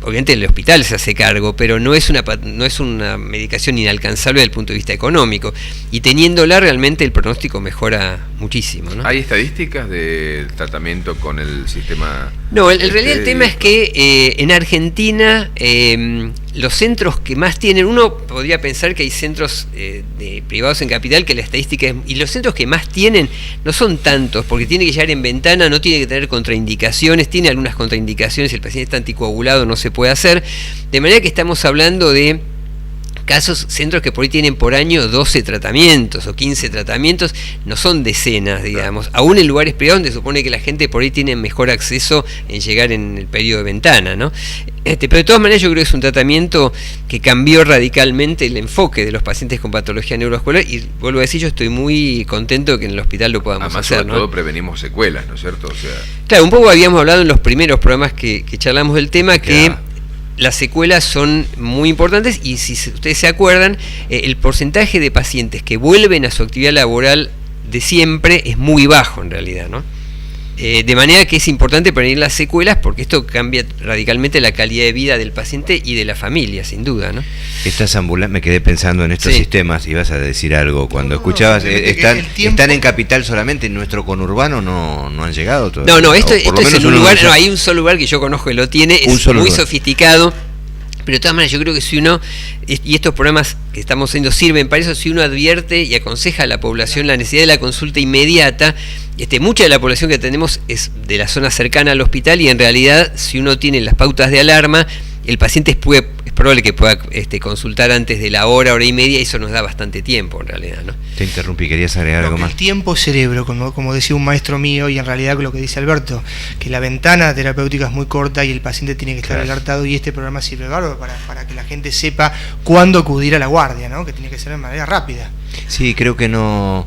Obviamente el hospital se hace cargo, pero no es una medicación inalcanzable desde el punto de vista económico. Y teniéndola realmente el pronóstico mejora muchísimo, ¿no? ¿Hay estadísticas del tratamiento con el sistema? No, en realidad el tema es que en Argentina los centros que más tienen, uno podría pensar que hay centros privados en capital que la estadística es, y los centros que más tienen no son tantos, porque tiene que llegar en ventana, no tiene que tener contraindicaciones, tiene algunas contraindicaciones, si el paciente está anticoagulado no se puede hacer, de manera que estamos hablando de centros que por ahí tienen por año 12 tratamientos o 15 tratamientos, no son decenas, digamos, aún en lugares privados donde se supone que la gente por ahí tiene mejor acceso en llegar en el periodo de ventana, ¿no? Pero de todas maneras yo creo que es un tratamiento que cambió radicalmente el enfoque de los pacientes con patología neurovascular y vuelvo a decir, yo estoy muy contento que en el hospital lo podamos hacer. Sobre todo prevenimos secuelas, ¿no es cierto? O sea, claro, un poco habíamos hablado en los primeros programas que charlamos del tema que las secuelas son muy importantes y si ustedes se acuerdan, el porcentaje de pacientes que vuelven a su actividad laboral de siempre es muy bajo en realidad, ¿no? De manera que es importante prevenir las secuelas porque esto cambia radicalmente la calidad de vida del paciente y de la familia, sin duda, ¿no? Estas ambulancias, me quedé pensando en estos sistemas, ibas a decir algo cuando escuchabas, están en capital solamente, en nuestro conurbano no han llegado todavía. No, esto es en un lugar, hay un solo lugar que yo conozco que lo tiene, es muy sofisticado. Pero de todas maneras yo creo que si uno, y estos programas que estamos haciendo sirven para eso, si uno advierte y aconseja a la población la necesidad de la consulta inmediata, mucha de la población que tenemos es de la zona cercana al hospital y en realidad si uno tiene las pautas de alarma, el paciente es probable que pueda consultar antes de la hora y media y eso nos da bastante tiempo en realidad, ¿no? Te interrumpí, ¿querías agregar algo más? El tiempo cerebro, como decía un maestro mío y en realidad lo que dice Alberto, que la ventana terapéutica es muy corta y el paciente tiene que estar alertado y este programa sirve para que la gente sepa cuándo acudir a la guardia, ¿no? Que tiene que ser de manera rápida. Sí, creo que no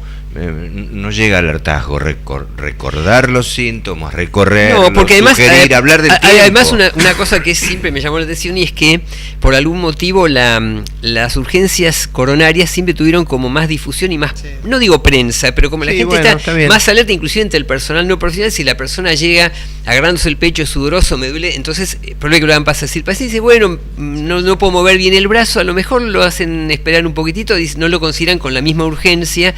llega al hartazgo recordar los síntomas, porque además, sugerir, hablar del tiempo. Además una cosa que siempre me llamó la atención y es que por algún motivo las urgencias coronarias siempre tuvieron como más difusión y más, no digo prensa, pero como la gente está más alerta, inclusive entre el personal no profesional, si la persona llega agarrándose el pecho sudoroso, me duele, entonces probablemente que lo hagan pasar. Si el paciente dice, bueno, no puedo mover bien el brazo, a lo mejor lo hacen esperar un poquitito, no lo consideran con la misma urgencia.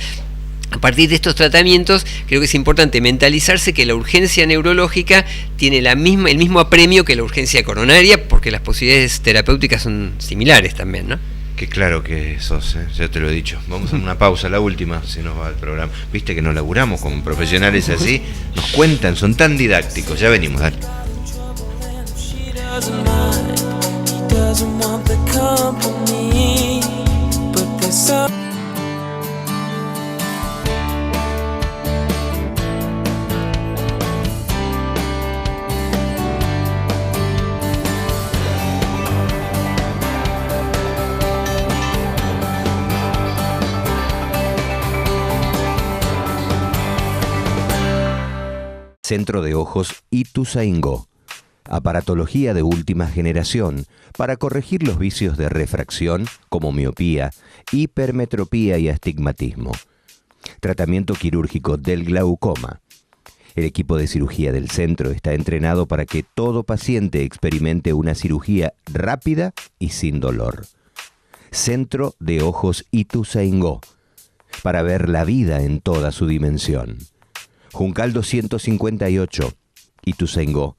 A partir de estos tratamientos, creo que es importante mentalizarse que la urgencia neurológica tiene el mismo apremio que la urgencia coronaria, porque las posibilidades terapéuticas son similares también, ¿no? Qué claro que sos, ya te lo he dicho. Vamos a una pausa, la última, se nos va el programa. Viste que no laburamos con profesionales así, nos cuentan, son tan didácticos. Ya venimos, dale. Centro de Ojos Ituzaingó. Aparatología de última generación para corregir los vicios de refracción como miopía, hipermetropía y astigmatismo. Tratamiento quirúrgico del glaucoma. El equipo de cirugía del centro está entrenado para que todo paciente experimente una cirugía rápida y sin dolor. Centro de Ojos Ituzaingó, para ver la vida en toda su dimensión. Juncal 258, Ituzaingó.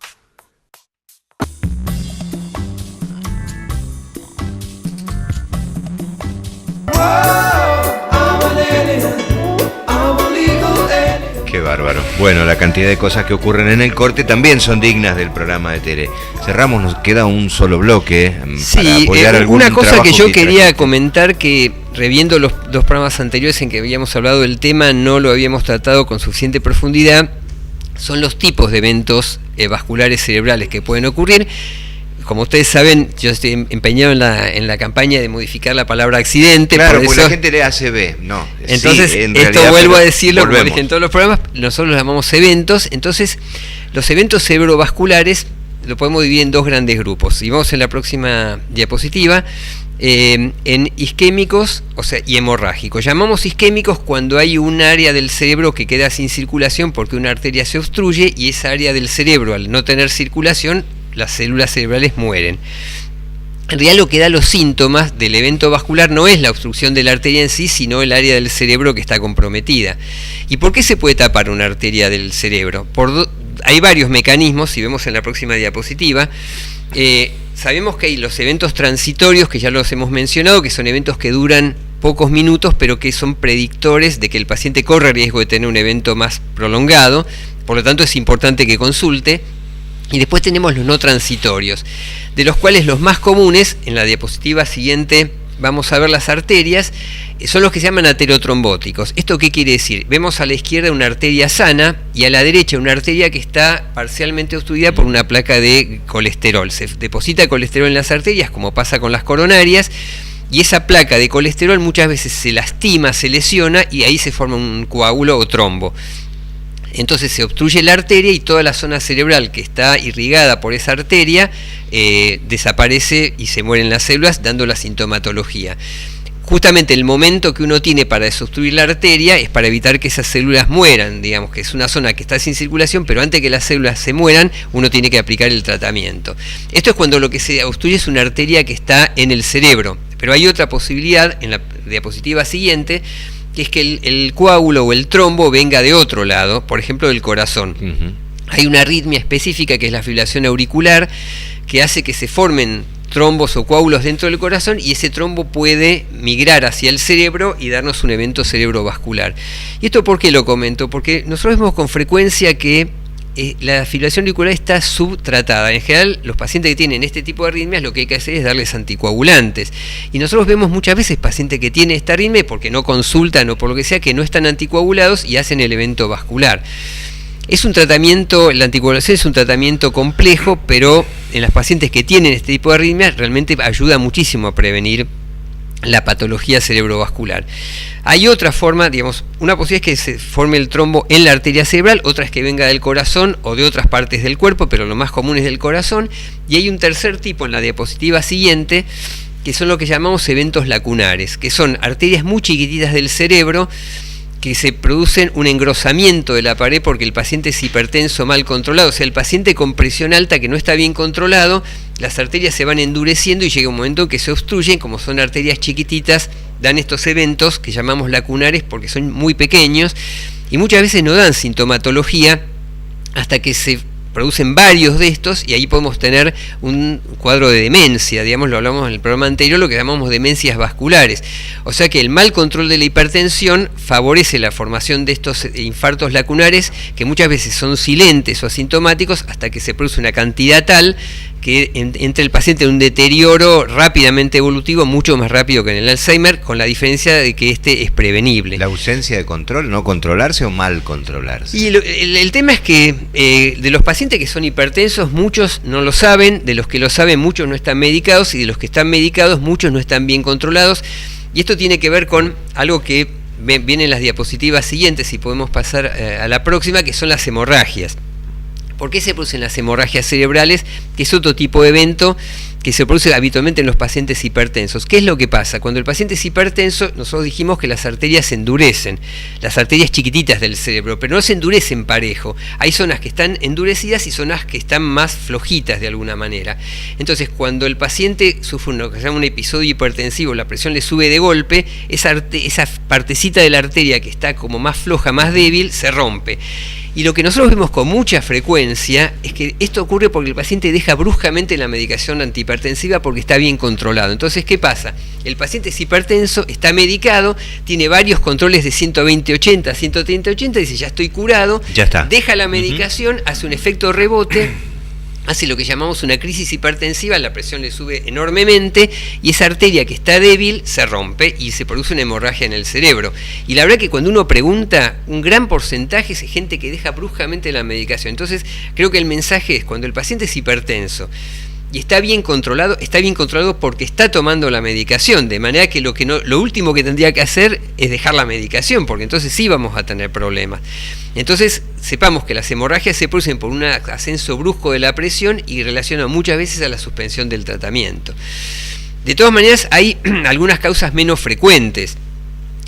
Qué bárbaro. Bueno, la cantidad de cosas que ocurren en el corte también son dignas del programa de Tere. Cerramos, nos queda un solo bloque para apoyar algún una cosa trabajo que yo quería comentar, que reviendo los dos programas anteriores en que habíamos hablado del tema, no lo habíamos tratado con suficiente profundidad, son los tipos de eventos vasculares cerebrales que pueden ocurrir. Como ustedes saben, yo estoy empeñado en la campaña de modificar la palabra accidente. Claro, por porque eso, la gente lee ACV, no. Entonces, sí, en esto realidad, vuelvo a decirlo, volvemos. como dije en todos los programas, nosotros los llamamos eventos. Entonces, los eventos cerebrovasculares lo podemos dividir en dos grandes grupos. Y vamos en la próxima diapositiva, en isquémicos, o sea, y hemorrágicos. Llamamos isquémicos cuando hay un área del cerebro que queda sin circulación porque una arteria se obstruye, y esa área del cerebro, al no tener circulación, las células cerebrales mueren. En realidad lo que da los síntomas del evento vascular no es la obstrucción de la arteria en sí, sino el área del cerebro que está comprometida. ¿Y por qué se puede tapar una arteria del cerebro? Hay varios mecanismos, si vemos en la próxima diapositiva. Sabemos que hay los eventos transitorios, que ya los hemos mencionado, que son eventos que duran pocos minutos, pero que son predictores de que el paciente corre riesgo de tener un evento más prolongado. Por lo tanto, es importante que consulte. Y después tenemos los no transitorios, de los cuales los más comunes, en la diapositiva siguiente vamos a ver las arterias, son los que se llaman aterotrombóticos. ¿Esto qué quiere decir? Vemos a la izquierda una arteria sana y a la derecha una arteria que está parcialmente obstruida por una placa de colesterol. Se deposita colesterol en las arterias, como pasa con las coronarias, y esa placa de colesterol muchas veces se lastima, se lesiona, y ahí se forma un coágulo o trombo. Entonces se obstruye la arteria y toda la zona cerebral que está irrigada por esa arteria desaparece y se mueren las células, dando la sintomatología. Justamente el momento que uno tiene para desobstruir la arteria es para evitar que esas células mueran, digamos que es una zona que está sin circulación, pero antes que las células se mueran, uno tiene que aplicar el tratamiento. Esto es cuando lo que se obstruye es una arteria que está en el cerebro, pero hay otra posibilidad en la diapositiva siguiente, que es que el coágulo o el trombo venga de otro lado, por ejemplo del corazón. Hay una arritmia específica que es la fibrilación auricular, que hace que se formen trombos o coágulos dentro del corazón, y ese trombo puede migrar hacia el cerebro y darnos un evento cerebrovascular. ¿Y esto por qué lo comento? Porque nosotros vemos con frecuencia que la fibrilación auricular está subtratada. En general, los pacientes que tienen este tipo de arritmias, lo que hay que hacer es darles anticoagulantes. Y nosotros vemos muchas veces pacientes que tienen esta arritmia porque no consultan o por lo que sea, que no están anticoagulados y hacen el evento vascular. Es un tratamiento, la anticoagulación es un tratamiento complejo, pero en las pacientes que tienen este tipo de arritmias realmente ayuda muchísimo a prevenir la patología cerebrovascular. Hay otra forma, digamos, una posibilidad es que se forme el trombo en la arteria cerebral, otra es que venga del corazón o de otras partes del cuerpo, pero lo más común es del corazón, y hay un tercer tipo en la diapositiva siguiente, que son lo que llamamos eventos lacunares, que son arterias muy chiquititas del cerebro que se producen un engrosamiento de la pared porque el paciente es hipertenso mal controlado. O sea, el paciente con presión alta que no está bien controlado, las arterias se van endureciendo y llega un momento en que se obstruyen. Como son arterias chiquititas, dan estos eventos que llamamos lacunares porque son muy pequeños y muchas veces no dan sintomatología hasta que se producen varios de estos, y ahí podemos tener un cuadro de demencia, digamos, lo hablamos en el programa anterior, lo que llamamos demencias vasculares. O sea que el mal control de la hipertensión favorece la formación de estos infartos lacunares, que muchas veces son silentes o asintomáticos, hasta que se produce una cantidad tal que entre el paciente en un deterioro rápidamente evolutivo, mucho más rápido que en el Alzheimer, con la diferencia de que este es prevenible. ¿La ausencia de control, no controlarse o mal controlarse? Y el tema es que de los pacientes que son hipertensos, muchos no lo saben, de los que lo saben, muchos no están medicados, y de los que están medicados, muchos no están bien controlados. Y esto tiene que ver con algo que viene en las diapositivas siguientes, si podemos pasar a la próxima, que son las hemorragias. ¿Por qué se producen las hemorragias cerebrales? Que es otro tipo de evento que se produce habitualmente en los pacientes hipertensos. ¿Qué es lo que pasa? Cuando el paciente es hipertenso, nosotros dijimos que las arterias se endurecen, las arterias chiquititas del cerebro, pero no se endurecen parejo. Hay zonas que están endurecidas y zonas que están más flojitas de alguna manera. Entonces, cuando el paciente sufre lo que se llama un episodio hipertensivo, la presión le sube de golpe, esa partecita de la arteria que está como más floja, más débil, se rompe. Y lo que nosotros vemos con mucha frecuencia es que esto ocurre porque el paciente deja bruscamente la medicación antihipertensiva porque está bien controlado. Entonces, ¿qué pasa? El paciente es hipertenso, está medicado, tiene varios controles de 120/80, 130/80, dice ya estoy curado, ya está. Deja la medicación, hace un efecto rebote, hace lo que llamamos una crisis hipertensiva, la presión le sube enormemente y esa arteria que está débil se rompe y se produce una hemorragia en el cerebro. Y la verdad que cuando uno pregunta, un gran porcentaje es gente que deja bruscamente la medicación. Entonces creo que el mensaje es, cuando el paciente es hipertenso y está bien controlado porque está tomando la medicación, de manera que lo último que tendría que hacer es dejar la medicación, porque entonces sí vamos a tener problemas. Entonces, sepamos que las hemorragias se producen por un ascenso brusco de la presión y relacionan muchas veces a la suspensión del tratamiento. De todas maneras, hay algunas causas menos frecuentes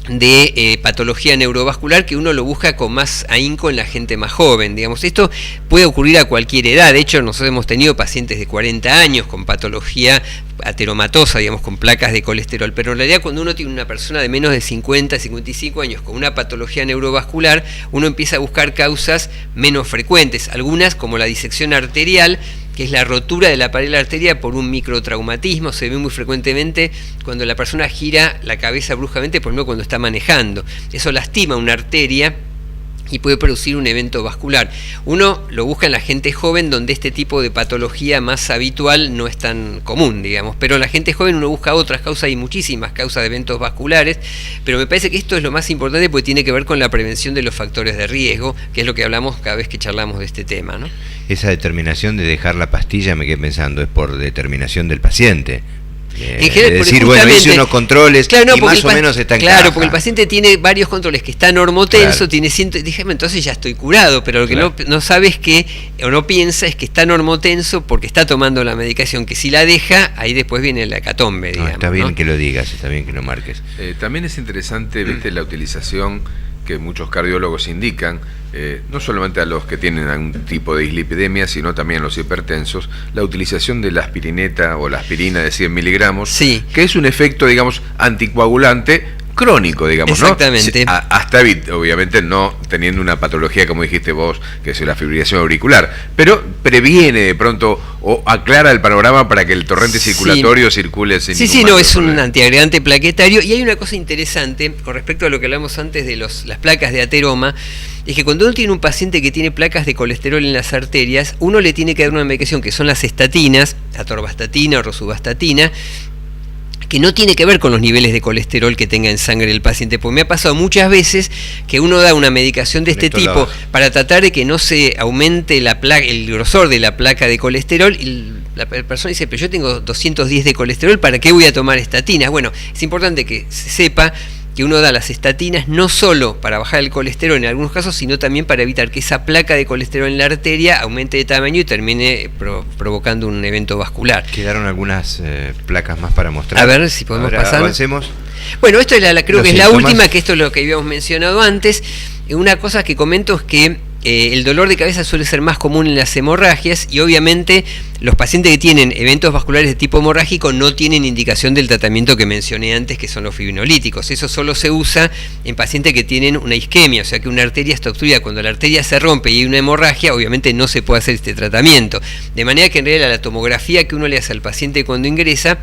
de patología neurovascular que uno lo busca con más ahínco en la gente más joven. Digamos, esto puede ocurrir a cualquier edad. De hecho, nosotros hemos tenido pacientes de 40 años con patología ateromatosa, digamos, con placas de colesterol, pero en realidad cuando uno tiene una persona de menos de 50, 55 años con una patología neurovascular, uno empieza a buscar causas menos frecuentes, algunas como la disección arterial, que es la rotura de la pared de la arteria por un microtraumatismo. Se ve muy frecuentemente cuando la persona gira la cabeza bruscamente, por ejemplo cuando está manejando. Eso lastima una arteria y puede producir un evento vascular. Uno lo busca en la gente joven, donde este tipo de patología más habitual no es tan común, digamos, pero en la gente joven uno busca otras causas, hay muchísimas causas de eventos vasculares, pero me parece que esto es lo más importante porque tiene que ver con la prevención de los factores de riesgo, que es lo que hablamos cada vez que charlamos de este tema, ¿no? Esa determinación de dejar la pastilla, me quedé pensando, es por determinación del paciente. En general, es decir, bueno, hice unos controles, claro, no, y más o menos está en Claro, porque el paciente tiene varios controles, que está normotenso, claro, tiene déjame, entonces ya estoy curado, pero lo que no sabes que, o no piensa, es que está normotenso porque está tomando la medicación, que si la deja, ahí después viene la hecatombe, digamos. Está bien, ¿no?, que lo digas, está bien que lo marques. También es interesante, viste, la utilización que muchos cardiólogos indican, no solamente a los que tienen algún tipo de dislipidemia, sino también a los hipertensos, la utilización de la aspirineta o la aspirina de 100 miligramos, sí, que es un efecto, digamos, anticoagulante crónico, digamos, exactamente, ¿no? Hasta obviamente no teniendo una patología, como dijiste vos, que es la fibrilación auricular, pero previene de pronto o aclara el panorama para que el torrente circulatorio circule sin ningún no, es problema. Un antiagregante plaquetario. Y hay una cosa interesante con respecto a lo que hablamos antes de las placas de ateroma, es que cuando uno tiene un paciente que tiene placas de colesterol en las arterias, uno le tiene que dar una medicación que son las estatinas, atorvastatina o rosuvastatina, que no tiene que ver con los niveles de colesterol que tenga en sangre el paciente, porque me ha pasado muchas veces que uno da una medicación de este tipo para tratar de que no se aumente el grosor de la placa de colesterol, y la persona dice, pero yo tengo 210 de colesterol, ¿para qué voy a tomar estatinas? Bueno, es importante que se sepa que uno da las estatinas no solo para bajar el colesterol en algunos casos, sino también para evitar que esa placa de colesterol en la arteria aumente de tamaño y termine provocando un evento vascular. Quedaron algunas placas más para mostrar. A ver si podemos pasar. Avancemos. Bueno, esto es creo que es la última, que esto es lo que habíamos mencionado antes. Una cosa que comento es que el dolor de cabeza suele ser más común en las hemorragias, y obviamente los pacientes que tienen eventos vasculares de tipo hemorrágico no tienen indicación del tratamiento que mencioné antes, que son los fibrinolíticos. Eso solo se usa en pacientes que tienen una isquemia, o sea que una arteria está obstruida. Cuando la arteria se rompe y hay una hemorragia, obviamente no se puede hacer este tratamiento. De manera que en realidad la tomografía que uno le hace al paciente cuando ingresa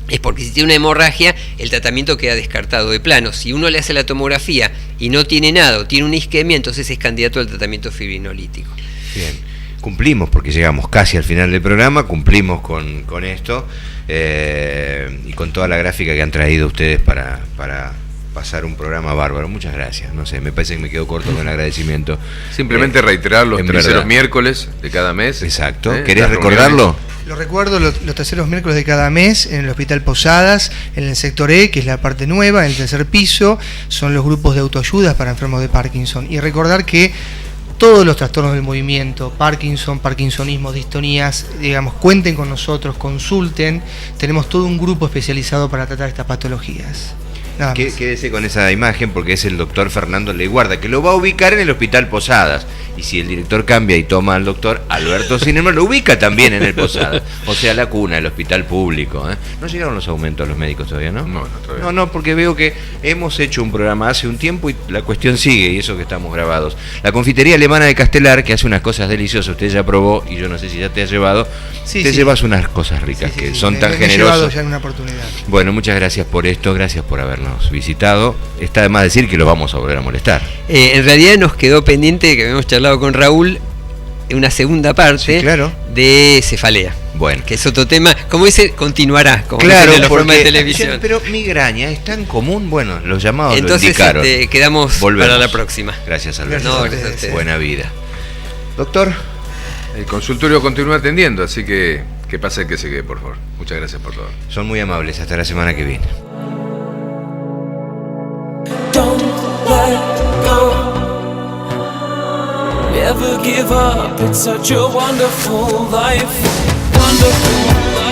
es porque si tiene una hemorragia, el tratamiento queda descartado de plano. Si uno le hace la tomografía y no tiene nada, o tiene una isquemia, entonces es candidato al tratamiento fibrinolítico. Bien, cumplimos, porque llegamos casi al final del programa, cumplimos con esto, y con toda la gráfica que han traído ustedes para pasar un programa bárbaro. Muchas gracias. No sé, me parece que me quedo corto con el agradecimiento. Simplemente reiterar los terceros miércoles de cada mes. Exacto. ¿Querés recordarlo? Lo recuerdo, los terceros miércoles de cada mes en el Hospital Posadas, en el sector E, que es la parte nueva, en el tercer piso, son los grupos de autoayuda para enfermos de Parkinson. Y recordar que todos los trastornos del movimiento, Parkinson, parkinsonismo, distonías, digamos, cuenten con nosotros, consulten, tenemos todo un grupo especializado para tratar estas patologías. Quédese con esa imagen porque es el doctor Fernando Leguarda, que lo va a ubicar en el Hospital Posadas. Y si el director cambia y toma al doctor Alberto Cinerman, lo ubica también en el Posadas. O sea, la cuna, el hospital público. No llegaron los aumentos a los médicos todavía, ¿no? No, porque veo que hemos hecho un programa hace un tiempo y la cuestión sigue, y eso que estamos grabados. La confitería alemana de Castelar, que hace unas cosas deliciosas, usted ya probó, y yo no sé si ya te ha llevado. Sí, te llevas unas cosas ricas que son tan generosas. Me he llevado ya en una oportunidad. Bueno, muchas gracias por esto, gracias por habernos visitado. Está de más decir que lo vamos a volver a molestar. En realidad nos quedó pendiente, que habíamos charlado con Raúl, una segunda parte de cefalea. Bueno, que es otro tema, como dice, continuará, como claro, en los programas de televisión. Pero migraña es tan común, bueno, los llamados entonces, lo indicaron. Quedamos volvemos para la próxima. Gracias, Alberto. No, gracias a ustedes. Buena vida. Doctor, el consultorio continúa atendiendo, así que pase el que se quede, por favor. Muchas gracias por todo. Son muy amables, hasta la semana que viene. Don't let go. Never give up. It's such a wonderful life. Wonderful life.